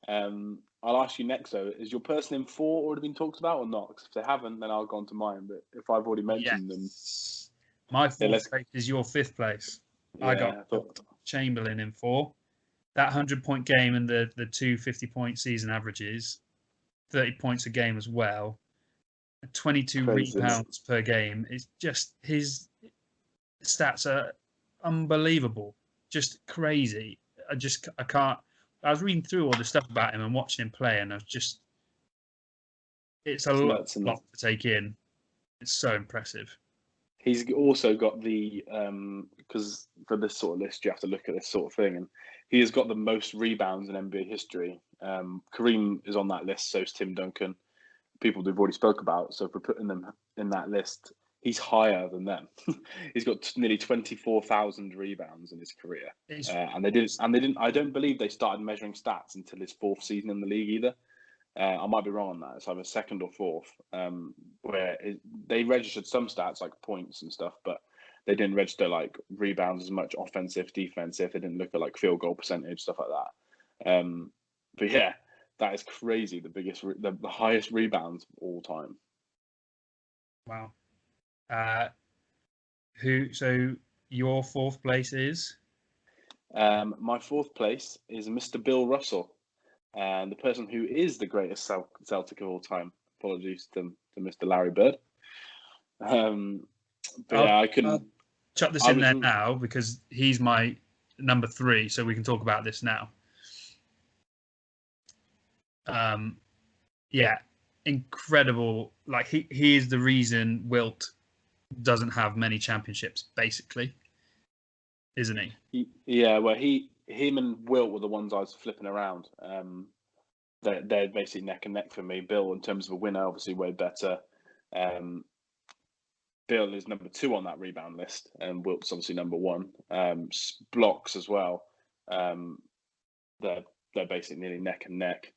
I'll ask you next though, is your person in 4 already been talked about or not? Because if they haven't, then I'll go on to mine. But if I've already mentioned them, My 4th place is your 5th place. yeah, I got Chamberlain in 4. That 100-point game and the 250-point season averages, 30 points a game as well, 22 crazy, rebounds per game. It's just his stats are unbelievable, just crazy. I can't. I was reading through all the stuff about him and watching him play, and it's a lot to take in. It's so impressive. He's also got the because for this sort of list you have to look at this sort of thing, and he has got the most rebounds in NBA history. Kareem is on that list, so is Tim Duncan, people we've already spoke about. So if we're putting them in that list, he's higher than them. He's got nearly 24,000 rebounds in his career, and they didn't. I don't believe they started measuring stats until his 4th season in the league either. I might be wrong on that. It's either 2nd or 4th, where they registered some stats like points and stuff, but they didn't register like rebounds as much, offensive, defensive. They didn't look at like field goal percentage, stuff like that. But yeah, that is crazy. The highest rebounds of all time. Wow. So your 4th place is? My 4th place is Mr. Bill Russell. And the person who is the greatest Celtic of all time. Apologies to Mr. Larry Bird. I couldn't. I'll chuck this in there now because he's my number 3, so we can talk about this now. Yeah, incredible. Like he is the reason Wilt doesn't have many championships, basically, isn't he? Yeah, well, him and Wilt were the ones I was flipping around. They're basically neck and neck for me. Bill, in terms of a winner, obviously way better. Bill is number 2 on that rebound list, and Wilt's obviously number 1. Blocks as well. They're basically nearly neck and neck.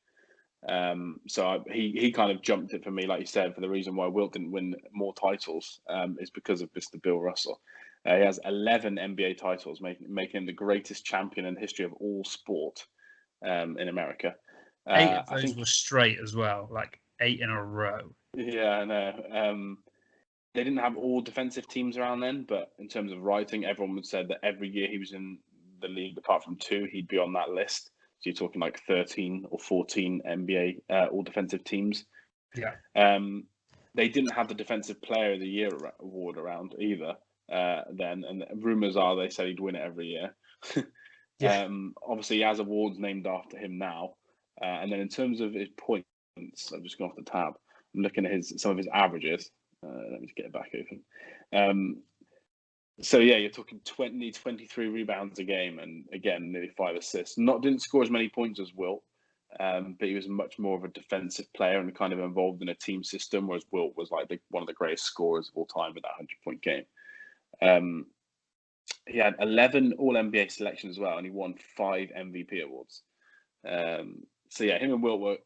So he kind of jumped it for me, like you said, for the reason why Wilt didn't win more titles is because of Mr. Bill Russell. He has 11 NBA titles, making him the greatest champion in the history of all sport in America. 8 of those were straight as well, like 8 in a row. Yeah, I know. They didn't have all defensive teams around then, but in terms of writing, everyone would say that every year he was in the league, apart from 2, he'd be on that list. So you're talking like 13 or 14 NBA all defensive teams. Yeah. They didn't have the Defensive Player of the Year award around either then, and rumors are they said he'd win it every year. Yeah. Obviously, he has awards named after him now. And then in terms of his points, I've just gone off the tab. I'm looking at some of his averages. Let me just get it back open. So yeah, you're talking 23 rebounds a game, and again, nearly 5 assists. Didn't score as many points as Wilt, but he was much more of a defensive player and kind of involved in a team system, whereas Wilt was like one of the greatest scorers of all time with that 100-point game. He had 11 All-NBA selections as well, and he won 5 MVP awards. So yeah, him and Wilt were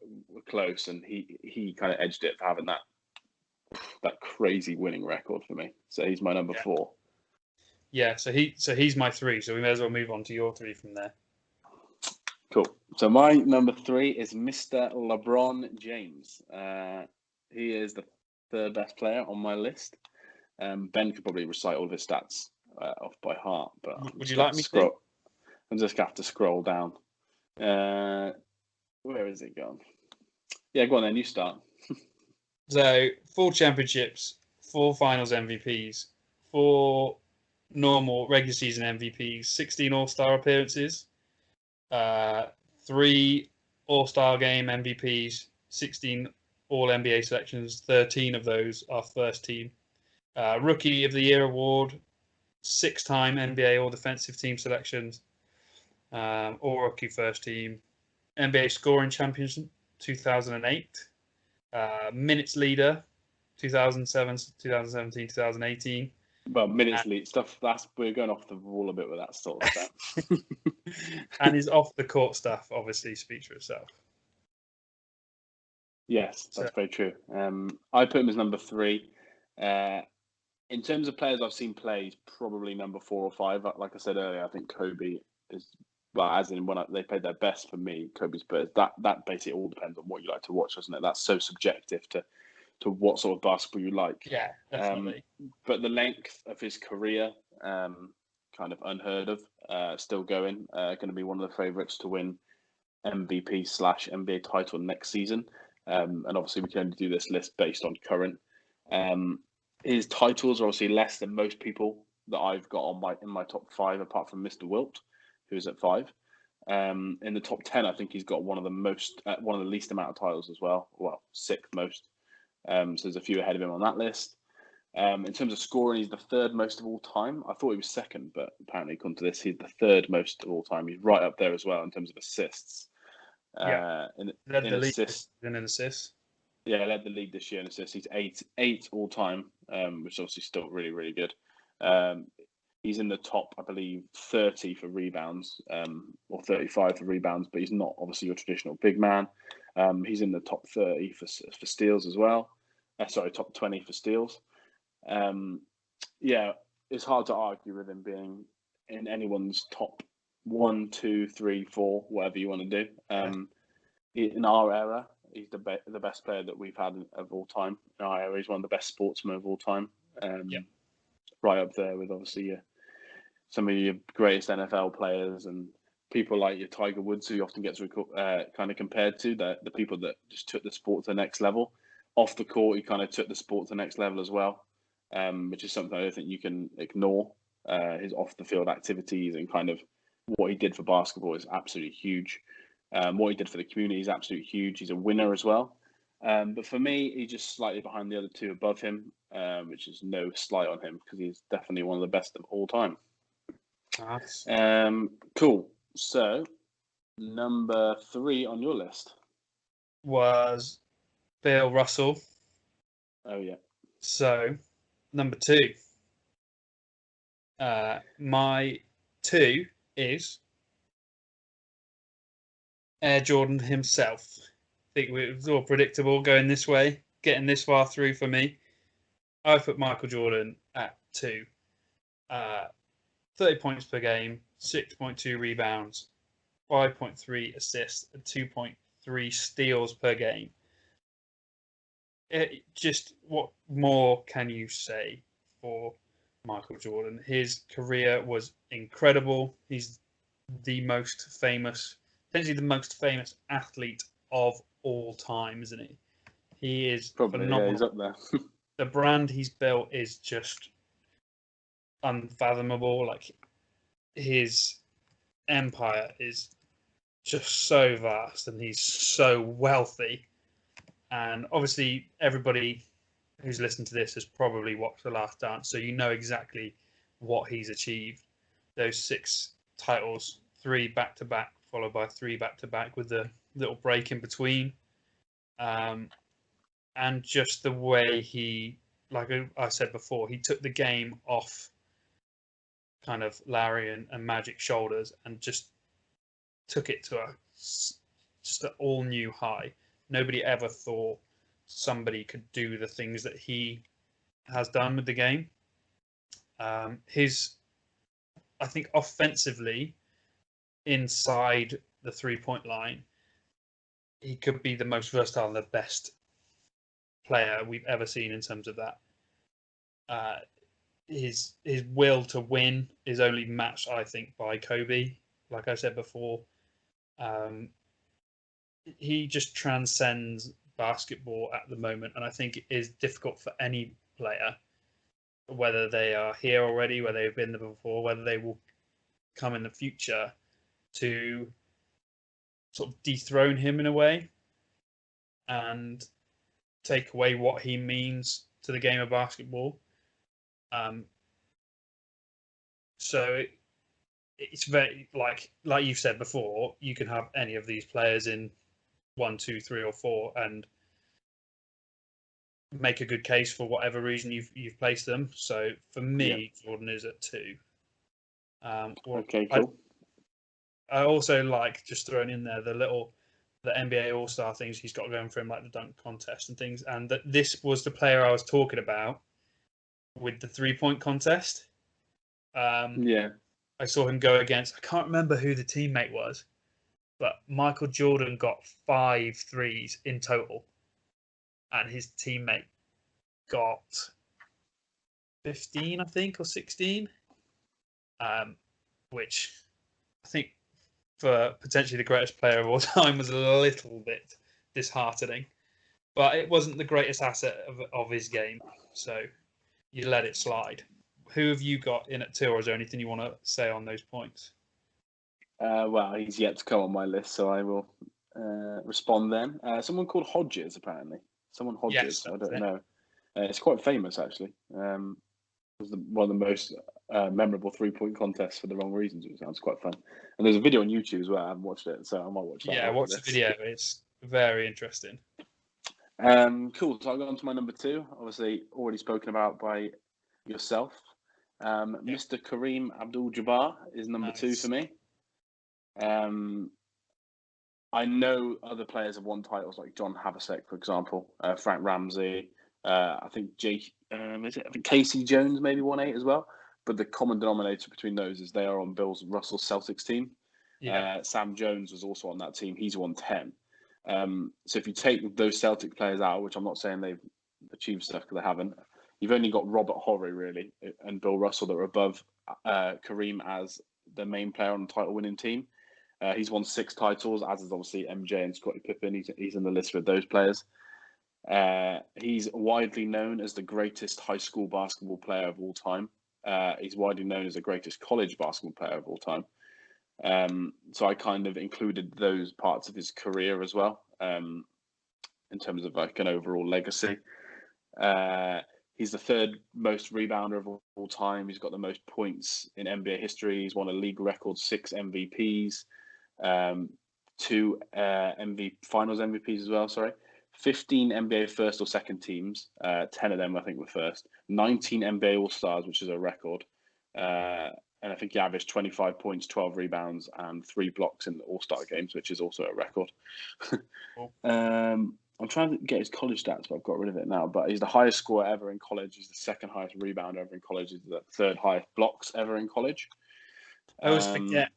close, and he kind of edged it for having that crazy winning record for me. So he's my number 4. Yeah, so he's my 3. So we may as well move on to your 3 from there. Cool. So my number 3 is Mr. LeBron James. He is the 3rd best player on my list. Ben could probably recite all of his stats off by heart, but would you like me to? I'm just gonna have to scroll down. Where is it gone? Yeah, go on then. You start. So 4 championships, 4 finals MVPs, 4 normal regular season MVPs, 16 All-Star appearances, 3 All-Star game MVPs, 16 All-NBA selections, 13 of those are first team. Rookie of the Year award, 6-time NBA All-Defensive Team selections, All-Rookie first team, NBA Scoring Champions 2008, Minutes Leader 2007, 2017, 2018. Well, minutes lead stuff. We're going off the wall a bit with that sort of stuff. And his off the court stuff obviously speaks for itself. Yes, that's very true. I put him as number 3. In terms of players I've seen play, he's probably number 4 or 5. Like I said earlier, I think Kobe is, well, as in they played their best for me, Kobe's Spurs. That basically all depends on what you like to watch, doesn't it? That's so subjective to what sort of basketball you like. Yeah, definitely. But the length of his career, kind of unheard of, still going. Going to be one of the favourites to win MVP/NBA title next season. And obviously, we can only do this list based on current. His titles are obviously less than most people that I've got in my top 5, apart from Mr. Wilt, who's at 5. In the top 10, I think he's got one of the least amount of titles as well. Well, 6th most. So there's a few ahead of him on that list. In terms of scoring, he's the 3rd most of all time. I thought he was 2nd, but apparently, according to this, he's the 3rd most of all time. He's right up there as well in terms of assists. In assists. In assists. Yeah, led the league this year in assists. He's eight all time, which is obviously still really, really good. He's in the top, I believe, 30 for rebounds, or 35 for rebounds, but he's not obviously your traditional big man. He's in the top 30 for steals as well. Top 20 for steals. Yeah, it's hard to argue with him being in anyone's top 1, 2, 3, 4, whatever you want to do. In our era, he's the best player that we've had of all time. In our era, he's one of the best sportsmen of all time. Right up there with obviously some of your greatest NFL players and people like your Tiger Woods, who often gets kind of compared to the people that just took the sport to the next level. Off the court, he kind of took the sport to the next level as well, which is something I don't think you can ignore. His off the field activities and kind of what he did for basketball is absolutely huge. What he did for the community is absolutely huge. He's a winner as well. But for me, he's just slightly behind the other 2 above him, which is no slight on him because he's definitely one of the best of all time. Nice. Cool. So, number 3 on your list was Bill Russell. Oh, yeah. So, number 2. My 2 is Air Jordan himself. I think it was all predictable going this way, getting this far through for me. I put Michael Jordan at 2. 30 points per game, 6.2 rebounds, 5.3 assists, and 2.3 steals per game. What more can you say for Michael Jordan? His career was incredible. He's potentially the most famous athlete of all time, isn't he? He is probably phenomenal. Yeah, he's up there. The brand he's built is just unfathomable. Like, his empire is just so vast, and he's so wealthy. And obviously, everybody who's listened to this has probably watched The Last Dance, so you know exactly what he's achieved. Those 6 titles, 3 back-to-back, followed by 3 back-to-back with the little break in between. And just the way he, like I said before, he took the game off kind of Larry and Magic's shoulders and just took it to just an all-new high. Nobody ever thought somebody could do the things that he has done with the game. I think offensively, inside the 3-point line, he could be the most versatile and the best player we've ever seen in terms of that. His will to win is only matched, I think, by Kobe. Like I said before, he just transcends basketball at the moment, and I think it is difficult for any player, whether they are here already, whether they've been there before, whether they will come in the future, to sort of dethrone him in a way and take away what he means to the game of basketball. So it's very, like you said before, you can have any of these players in 1, 2, 3, or 4 and make a good case for whatever reason you've placed them. So for me, Jordan is at 2. Okay, cool. I also like, just throwing in there, the NBA All-Star things he's got going for him, like the dunk contest and things. And that this was the player I was talking about with the 3-point contest. Yeah. I saw him go against, I can't remember who the teammate was, but Michael Jordan got 5 threes in total, and his teammate got 15, I think, or 16, which I think for potentially the greatest player of all time was a little bit disheartening. But it wasn't the greatest asset of his game, so you let it slide. Who have you got in at 2, or is there anything you want to say on those points? Well, he's yet to come on my list, so I will respond then. Someone called Hodges, apparently. Someone Yes, Hodges. I that's don't it. know. It's quite famous, actually. It was one of the most memorable 3-point contests for the wrong reasons. It sounds quite fun. And there's a video on YouTube as well. I haven't watched it, so I might watch that. Yeah, watch the this. video. It's very interesting. Cool. So I'll go on to my number 2. Obviously, already spoken about by yourself. Mr. Kareem Abdul-Jabbar is number 2 for me. I know other players have won titles like John Havlicek, for example, Frank Ramsey. I think I think Casey Jones maybe won 8 as well. But the common denominator between those is they are on Bill Russell's Celtics team. Yeah. Sam Jones was also on that team. He's won 10. So if you take those Celtic players out, which I'm not saying they've achieved stuff because they haven't, you've only got Robert Horry really and Bill Russell that are above Kareem as the main player on the title-winning team. He's won 6 titles, as is obviously MJ and Scottie Pippen. He's in the list with those players. He's widely known as the greatest high school basketball player of all time. He's widely known as the greatest college basketball player of all time. So I kind of included those parts of his career as well, in terms of like an overall legacy. He's the 3rd most rebounder of all time. He's got the most points in NBA history. He's won a league record 6 MVPs, 2 Finals MVPs as well. Sorry, 15 NBA first or second teams. 10 of them I think were first. 19 NBA All Stars, which is a record. And I think he averaged 25 points, 12 rebounds, and 3 blocks in the All-Star games, which is also a record. Cool. I'm trying to get his college stats, but I've got rid of it now. But he's the highest scorer ever in college. He's the 2nd highest rebounder ever in college. He's the 3rd highest blocks ever in college. I always forget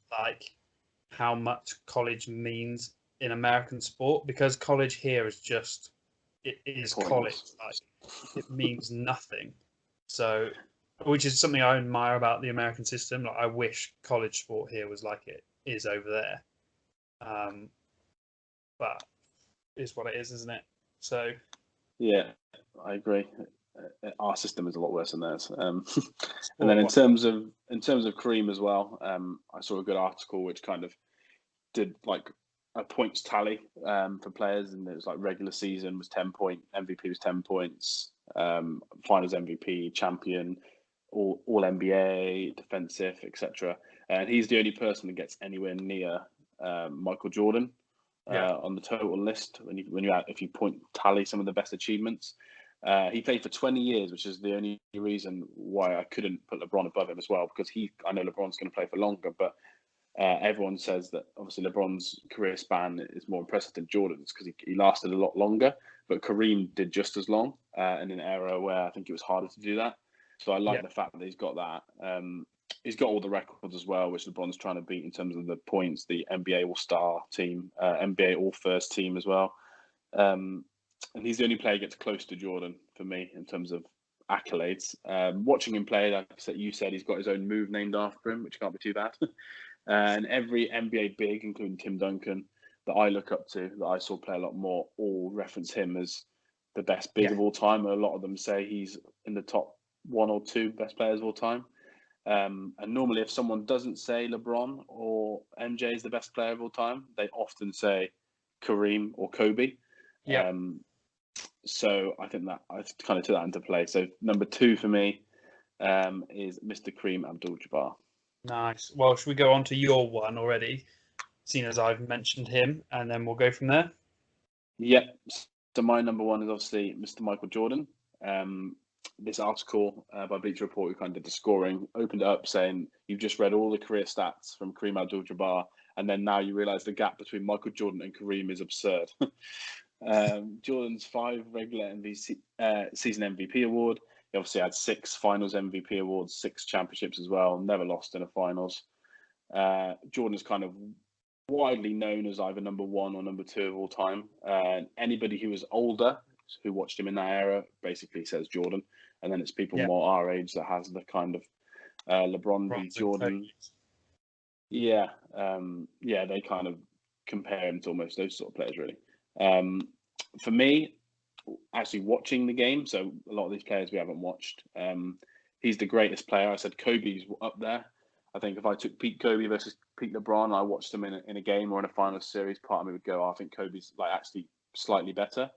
how much college means in American sport, because college here is just it is college. It means nothing. So, which is something I admire about the American system. Like, I wish college sport here was like it is over there. But it's what it is, isn't it? So yeah, I agree. Our system is a lot worse than theirs. And then in terms of Kareem as well, I saw a good article which kind of did like a points tally for players, and it was like regular season was 10 point, MVP was 10 points, Finals MVP, champion, all NBA, defensive, etc. And he's the only person that gets anywhere near Michael Jordan on the total list if you tally some of the best achievements. He played for 20 years, which is the only reason why I couldn't put LeBron above him as well, because I know LeBron's going to play for longer, but everyone says that obviously LeBron's career span is more impressive than Jordan's because he lasted a lot longer, but Kareem did just as long in an era where I think it was harder to do that. So I like the fact that he's got that. He's got all the records as well, which LeBron's trying to beat in terms of the points, the NBA All-Star team, NBA All-First team as well. And he's the only player who gets close to Jordan for me in terms of accolades. Watching him play, like you said, he's got his own move named after him, which can't be too bad. And every NBA big, including Tim Duncan, that I look up to, that I saw play a lot more, all reference him as the best big of all time. And a lot of them say he's in the top 1 or 2 best players of all time. And normally if someone doesn't say LeBron or MJ is the best player of all time, they often say Kareem or Kobe. So I think that I kind of took that into play. So number 2 for me is Mr. Kareem Abdul-Jabbar. Nice. Well, should we go on to your one already, seeing as I've mentioned him, and then we'll go from there? Yep. So my number 1 is obviously Mr. Michael Jordan. This article by Bleacher Report, who kind of did the scoring, opened it up saying you've just read all the career stats from Kareem Abdul-Jabbar, and then now you realise the gap between Michael Jordan and Kareem is absurd. Jordan's 5 regular season MVP award. He obviously had 6 Finals MVP awards, 6 championships as well. Never lost in a Finals. Jordan is kind of widely known as either number 1 or number 2 of all time. Anybody who was older, who watched him in that era, basically says Jordan. And then it's people more our age that has the kind of LeBron v Jordan. Yeah, they kind of compare him to almost those sort of players, really. For me, actually watching the game, so a lot of these players we haven't watched, he's the greatest player. I said Kobe's up there. I think if I took Pete Kobe versus Pete LeBron, and I watched them in a game or in a final series, part of me would go, I think Kobe's like actually slightly better.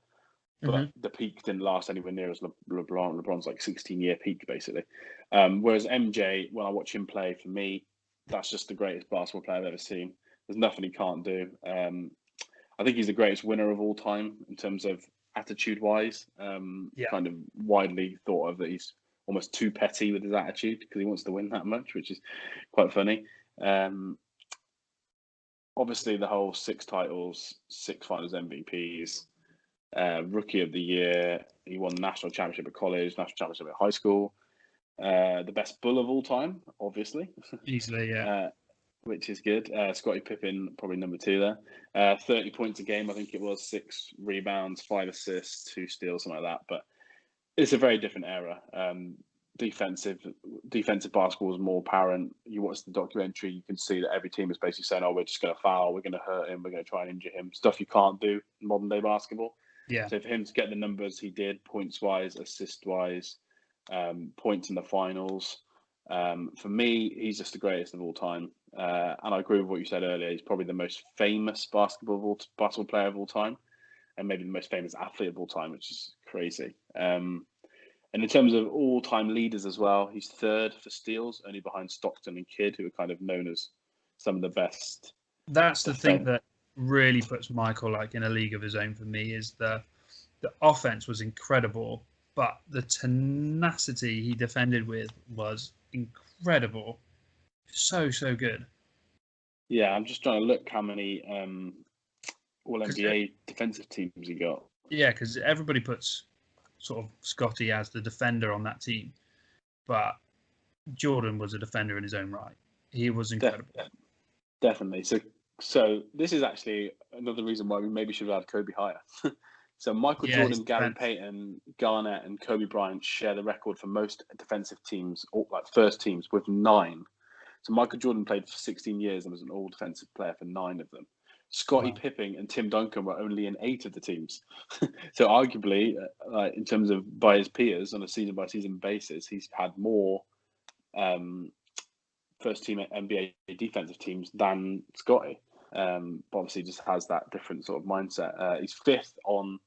But the peak didn't last anywhere near as LeBron. LeBron's like 16-year peak, basically. Whereas MJ, when I watch him play, for me, that's just the greatest basketball player I've ever seen. There's nothing he can't do. I think he's the greatest winner of all time in terms of attitude-wise. Kind of widely thought of that he's almost too petty with his attitude because he wants to win that much, which is quite funny. Obviously, the whole 6 titles, 6 Finals MVPs, Rookie of the Year. He won the national championship at college, national championship at high school. The best Bull of all time, obviously. Easily, yeah. Which is good. Scottie Pippen, probably number 2 there. 30 points a game, I think it was, 6 rebounds, 5 assists, 2 steals, something like that. But it's a very different era. Defensive basketball is more apparent. You watch the documentary, you can see that every team is basically saying, "Oh, we're just going to foul, we're going to hurt him, we're going to try and injure him." Stuff you can't do in modern day basketball. Yeah. So for him to get the numbers he did, points wise, assist wise, points in the finals, for me, he's just the greatest of all time. And I agree with what you said earlier. He's probably the most famous basketball player of all time, and maybe the most famous athlete of all time, which is crazy. And in terms of all-time leaders as well, he's 3rd for steals, only behind Stockton and Kidd, who are kind of known as some of the best. That's the thing that really puts Michael like in a league of his own for me, is the offense was incredible, but the tenacity he defended with was incredible. So good. Yeah, I'm just trying to look how many All-NBA defensive teams he got. Yeah, because everybody puts sort of Scotty as the defender on that team, but Jordan was a defender in his own right. He was incredible. Definitely. So this is actually another reason why we maybe should have had Kobe higher. So Michael Jordan, Gary Payton, Garnett, and Kobe Bryant share the record for most defensive teams, or like first teams, with 9. So Michael Jordan played for 16 years and was an all-defensive player for 9 of them. Scottie Pippen and Tim Duncan were only in 8 of the teams. So arguably, in terms of by his peers on a season-by-season basis, he's had more first-team NBA defensive teams than Scottie. But obviously, just has that different sort of mindset. He's 5th on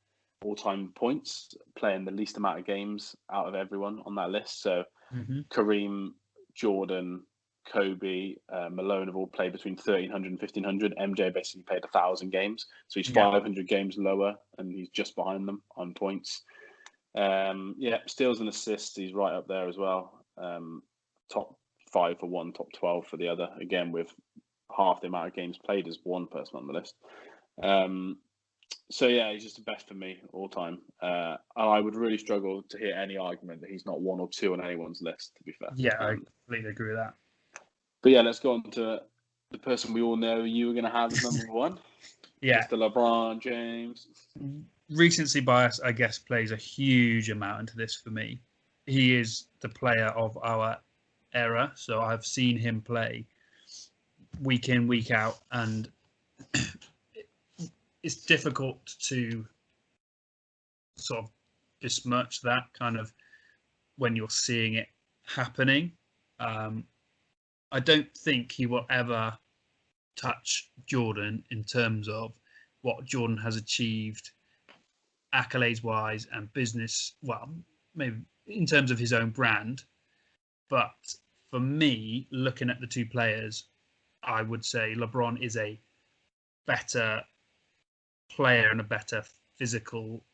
all-time points, playing the least amount of games out of everyone on that list. So Kareem, Jordan, Kobe, Malone have all played between 1,300 and 1,500. MJ basically played 1,000 games. So he's 500 games lower, and he's just behind them on points. Steals and assists, he's right up there as well. Top 5 for one, top 12 for the other. Again, with half the amount of games played as one person on the list. He's just the best for me all time. And I would really struggle to hear any argument that he's not 1 or 2 on anyone's list, to be fair. Yeah, I completely agree with that. But yeah, let's go on to the person we all know you were going to have as number 1. Yeah. Mr. LeBron James. Recency bias, I guess, plays a huge amount into this for me. He is the player of our era, so I've seen him play week in, week out, and it's difficult to sort of besmirch that kind of when you're seeing it happening. I don't think he will ever touch Jordan in terms of what Jordan has achieved accolades wise and business, well, maybe in terms of his own brand. But for me, looking at the two players, I would say LeBron is a better player and a better physical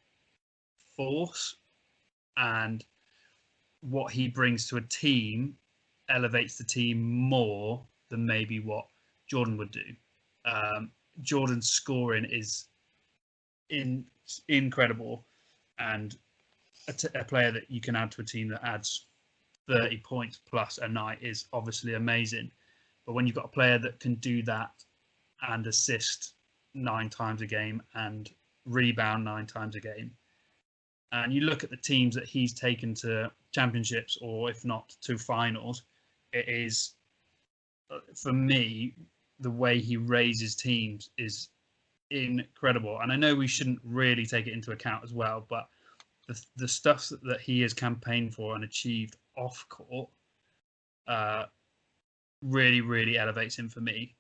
force, and what he brings to a team elevates the team more than maybe what Jordan would do. Jordan's scoring is incredible, and a player that you can add to a team that adds 30 points plus a night is obviously amazing. But when you've got a player that can do that and assist 9 times a game and rebound 9 times a game, and you look at the teams that he's taken to championships or if not to finals, it is, for me, the way he raises teams is incredible. And I know we shouldn't really take it into account as well, but the stuff that he has campaigned for and achieved off court really, really elevates him for me,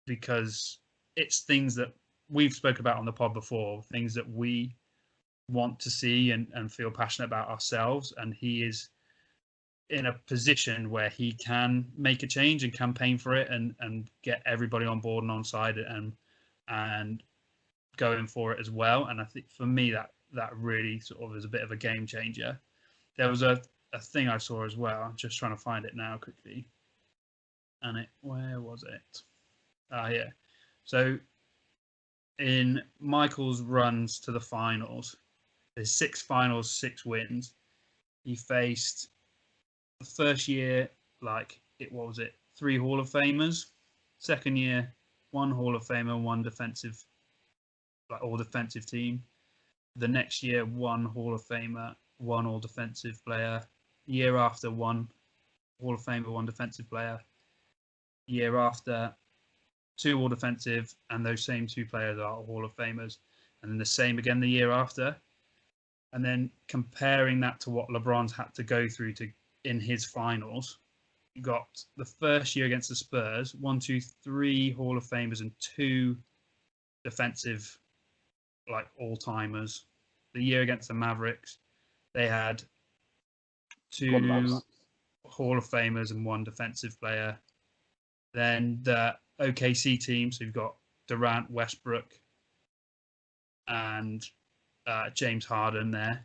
because it's things that we've spoke about on the pod before, things that we want to see and feel passionate about ourselves. And he is in a position where he can make a change and campaign for it and get everybody on board and on side and going for it as well. And I think for me that really sort of is a bit of a game changer. There was a thing I saw as well. I'm just trying to find it now quickly. And where was it? Yeah. So in Michael's runs to the finals, there's 6 finals, 6 wins. He faced the first year, what was it? 3 Hall of Famers. Second year, 1 Hall of Famer, 1 defensive, all defensive team. The next year, 1 Hall of Famer, 1 all defensive player. Year after, 1 Hall of Famer, 1 defensive player. Year after, 2 all defensive, and those same 2 players are Hall of Famers. And then the same again the year after. And then comparing that to what LeBron's had to go through in his finals, you got the first year against the Spurs, 1, 2, 3 Hall of Famers and 2 defensive, all-timers. The year against the Mavericks, they had 2 Hall of Famers and 1 defensive player. Then the OKC team, so you've got Durant, Westbrook, and James Harden there,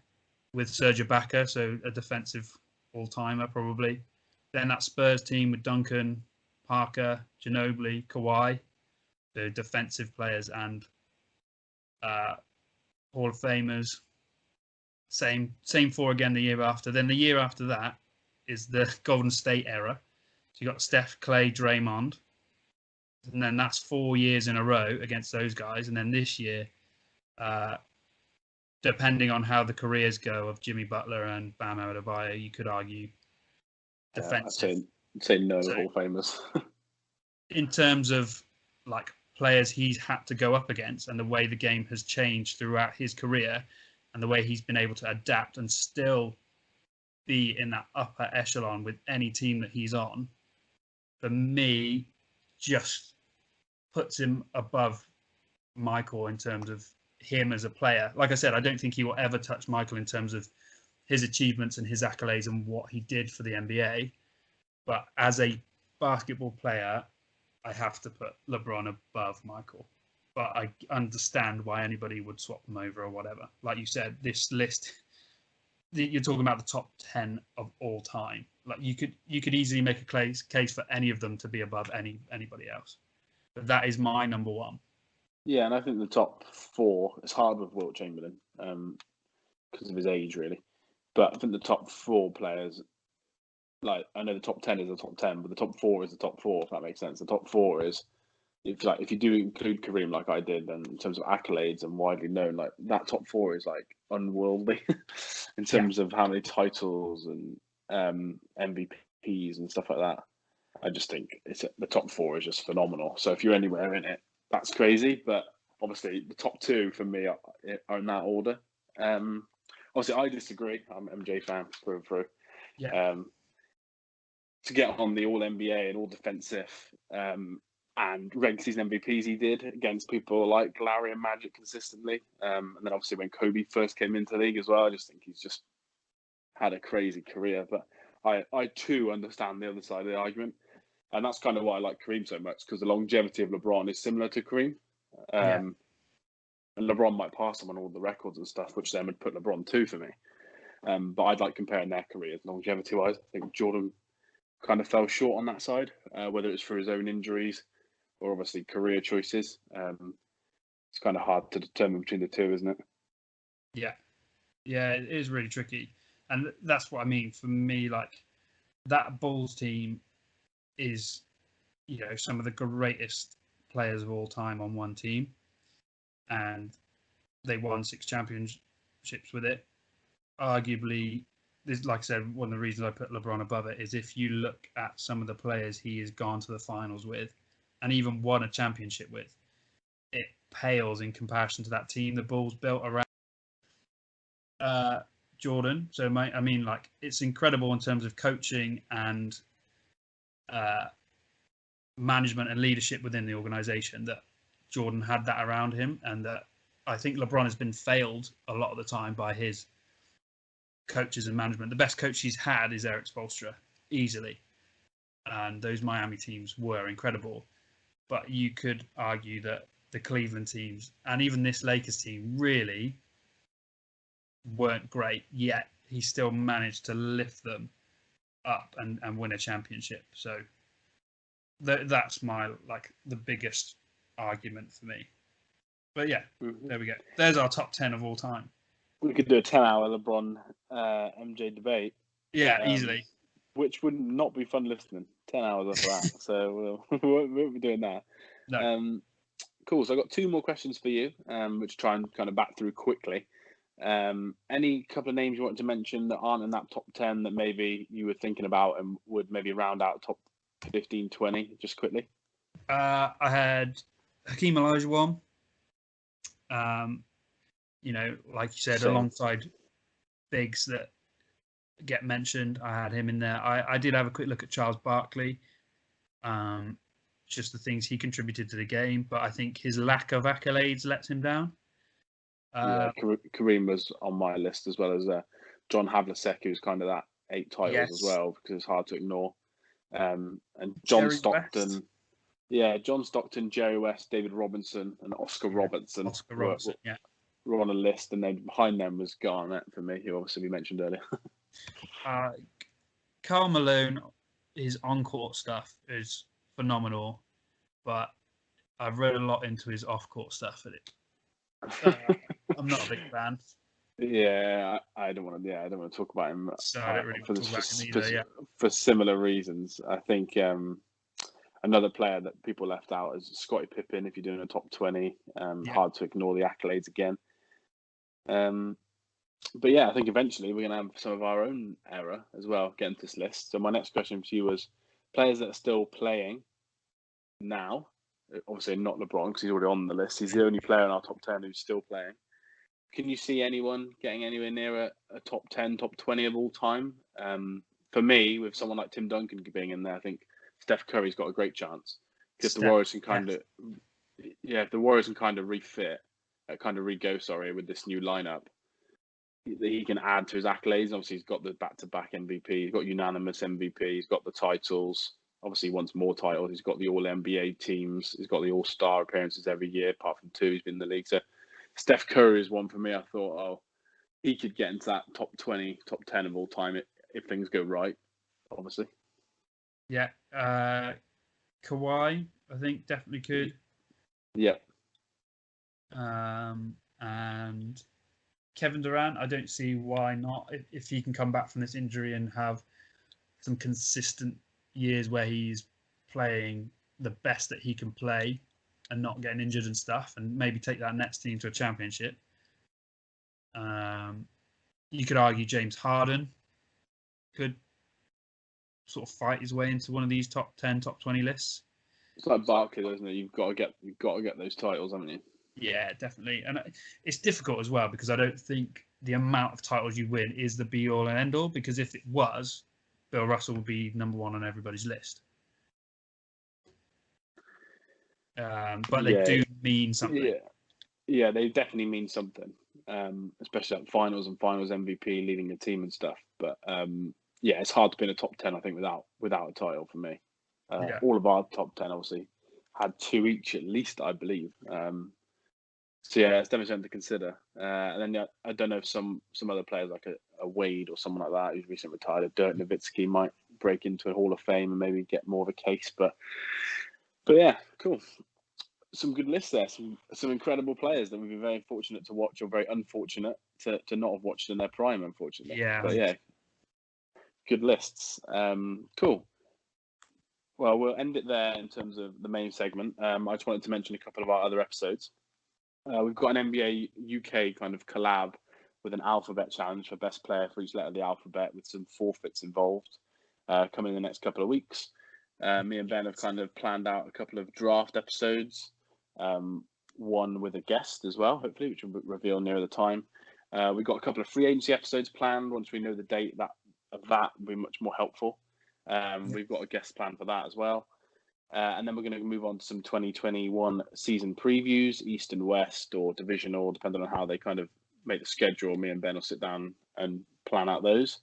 with Serge Ibaka, so a defensive all-timer probably. Then that Spurs team with Duncan, Parker, Ginobili, Kawhi, the defensive players and Hall of Famers. Same 4 again the year after. Then the year after that is the Golden State era. So you got Steph, Clay, Draymond, and then that's 4 years in a row against those guys. And then this year, depending on how the careers go of Jimmy Butler and Bam Adebayo, you could argue defensive. I'd say no Hall of Famers. In terms of players he's had to go up against and the way the game has changed throughout his career and the way he's been able to adapt and still be in that upper echelon with any team that he's on, for me, just puts him above Michael in terms of him as a player. Like I said, I don't think he will ever touch Michael in terms of his achievements and his accolades and what he did for the NBA. But as a basketball player, I have to put LeBron above Michael. But I understand why anybody would swap them over or whatever. Like you said, this list, you're talking about the top 10 of all time. You could easily make a case for any of them to be above anybody else. But that is my number 1. Yeah, and I think the top 4 is hard with Wilt Chamberlain because of his age, really. But I think the top 4 players, I know the top 10 is the top 10, but the top 4 is the top 4, if that makes sense. The top 4 is, if you do include Kareem like I did, then in terms of accolades and widely known, that top 4 is unworldly in terms of how many titles and MVPs and stuff like that. I just think the top 4 is just phenomenal. So if you're anywhere in it, that's crazy. But obviously, the top 2 for me are in that order. Obviously, I disagree. I'm an MJ fan through and through. Yeah. To get on the All NBA and All Defensive and regular season MVPs he did against people like Larry and Magic consistently, and then obviously when Kobe first came into the league as well, I just think he's just had a crazy career. But I too understand the other side of the argument. And that's kind of why I like Kareem so much, because the longevity of LeBron is similar to Kareem. And LeBron might pass him on all the records and stuff, which then would put LeBron 2 for me. But I'd like comparing their careers longevity-wise. I think Jordan kind of fell short on that side, whether it's for his own injuries or obviously career choices. It's kind of hard to determine between the two, isn't it? Yeah. Yeah, it is really tricky, and that's what I mean. For me, like that Bulls team is, some of the greatest players of all time on one team, and they won 6 championships with it. Arguably, this, like I said, one of the reasons I put LeBron above it is if you look at some of the players he has gone to the finals with, and even won a championship with, it pales in comparison to that team the Bulls built around Jordan. So, it's incredible in terms of coaching and uh, management and leadership within the organization that Jordan had that around him, and that I think LeBron has been failed a lot of the time by his coaches and management. The best coach he's had is Eric Spoelstra, easily, and those Miami teams were incredible. But you could argue that the Cleveland teams and even this Lakers team really weren't great, yet he still managed to lift them up and win a championship. So that's the biggest argument for me. But yeah, There we go. There's our top 10 of all time. We could do a 10-hour LeBron MJ debate. Yeah, easily. Which would not be fun listening. 10 hours after that. So we won't be doing that. No. Cool. So I've got 2 more questions for you, which try and kind of back through quickly. Any couple of names you want to mention that aren't in that top 10 that maybe you were thinking about and would maybe round out top 15, 20, just quickly? I had Hakeem Olajuwon. Like you said, Same. alongside bigs that get mentioned, I had him in there. I did have a quick look at Charles Barkley, just the things he contributed to the game, but I think his lack of accolades lets him down. Kareem was on my list, as well as John Havlicek, who's kind of that 8 titles as well, because it's hard to ignore. And John Jerry Stockton. West. Yeah, John Stockton, Jerry West, David Robinson, and Oscar Robertson. Were on a list, and then behind them was Garnett for me, who obviously we mentioned earlier. Karl Malone, his on-court stuff is phenomenal, but I've read a lot into his off-court stuff, and I'm not a big fan. Yeah, I don't want to talk about him. So I don't really want to talk about him either. For similar reasons, I think another player that people left out is Scottie Pippen. If you're doing a top 20, hard to ignore the accolades again. But yeah, I think eventually we're going to have some of our own era as well get into this list. So my next question to you was players that are still playing now. Obviously not LeBron, because he's already on the list. He's the only player in our top 10 who's still playing. Can you see anyone getting anywhere near a top 10, top 20 of all time? For me, with someone like Tim Duncan being in there, I think Steph Curry's got a great chance. Because the Warriors can kind of refit, with this new lineup, he can add to his accolades. Obviously, he's got the back-to-back MVP. He's got unanimous MVP. He's got the titles. Obviously, he wants more titles. He's got the All-NBA teams. He's got the All-Star appearances every year, apart from 2. He's been in the league. So Steph Curry is one for me. I thought, he could get into that top 20, top 10 of all time if things go right, obviously. Yeah. Kawhi, I think, definitely could. Yeah. And Kevin Durant, I don't see why not. If he can come back from this injury and have some consistent years where he's playing the best that he can play and not getting injured and stuff, and maybe take that Nets team to a championship. You could argue James Harden could sort of fight his way into one of these top 10, top 20 lists. It's like Barkley, isn't it? You've got to get those titles, haven't you? Yeah, definitely. And it's difficult as well, because I don't think the amount of titles you win is the be-all and end-all, because if it was, Bill Russell would be number 1 on everybody's list. But they do mean something. Yeah, they definitely mean something, especially at finals and finals MVP, leading a team and stuff. But it's hard to be in a top 10, I think, without a title for me. All of our top 10 obviously had 2 each at least, I believe. So yeah, it's definitely something to consider. And then I don't know if some other players like a Wade or someone like that who's recently retired, Dirk Nowitzki, might break into a Hall of Fame and maybe get more of a case. But yeah, cool. some good lists there. Some incredible players that we've been very fortunate to watch, or very unfortunate to not have watched in their prime, unfortunately. Yeah. But yeah, good lists. Cool. Well, we'll end it there in terms of the main segment. I just wanted to mention a couple of our other episodes. We've got an NBA UK kind of collab with an alphabet challenge for best player for each letter of the alphabet, with some forfeits involved, coming in the next couple of weeks. Me and Ben have kind of planned out a couple of draft episodes, one with a guest as well, hopefully, which will reveal nearer the time. We've got a couple of free agency episodes planned. Once we know the date of that will be much more helpful. We've got a guest plan for that as well. And then we're going to move on to some 2021 season previews, East and West, or divisional, depending on how they kind of make the schedule. Me and Ben will sit down and plan out those.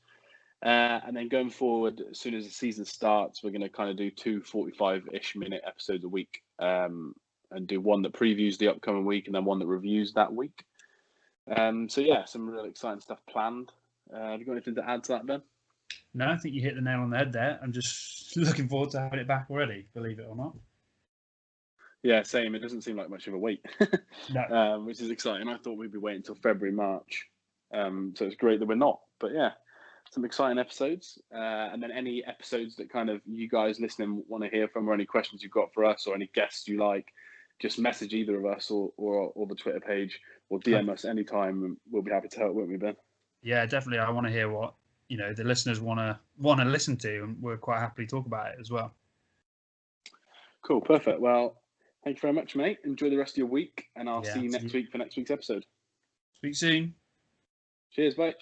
And then going forward, as soon as the season starts, we're going to kind of do 2 45-ish minute episodes a week, and do one that previews the upcoming week and then one that reviews that week. So yeah, some really exciting stuff planned. Have you got anything to add to that, Ben? No, I think you hit the nail on the head there. I'm just looking forward to having it back already, believe it or not. Yeah, same. It doesn't seem like much of a wait, No. Which is exciting. I thought we'd be waiting until February, March. So it's great that we're not. But yeah, some exciting episodes. And then any episodes that kind of you guys listening want to hear from, or any questions you've got for us, or any guests you like, just message either of us or the Twitter page, or DM us anytime, and we'll be happy to help, won't we, Ben? Yeah, definitely. I want to hear what the listeners want to listen to, and we're quite happy to talk about it as well. Cool, perfect. Well, thank you very much, mate. Enjoy the rest of your week, and I'll see you next week for next week's episode. Speak soon. Cheers, bye.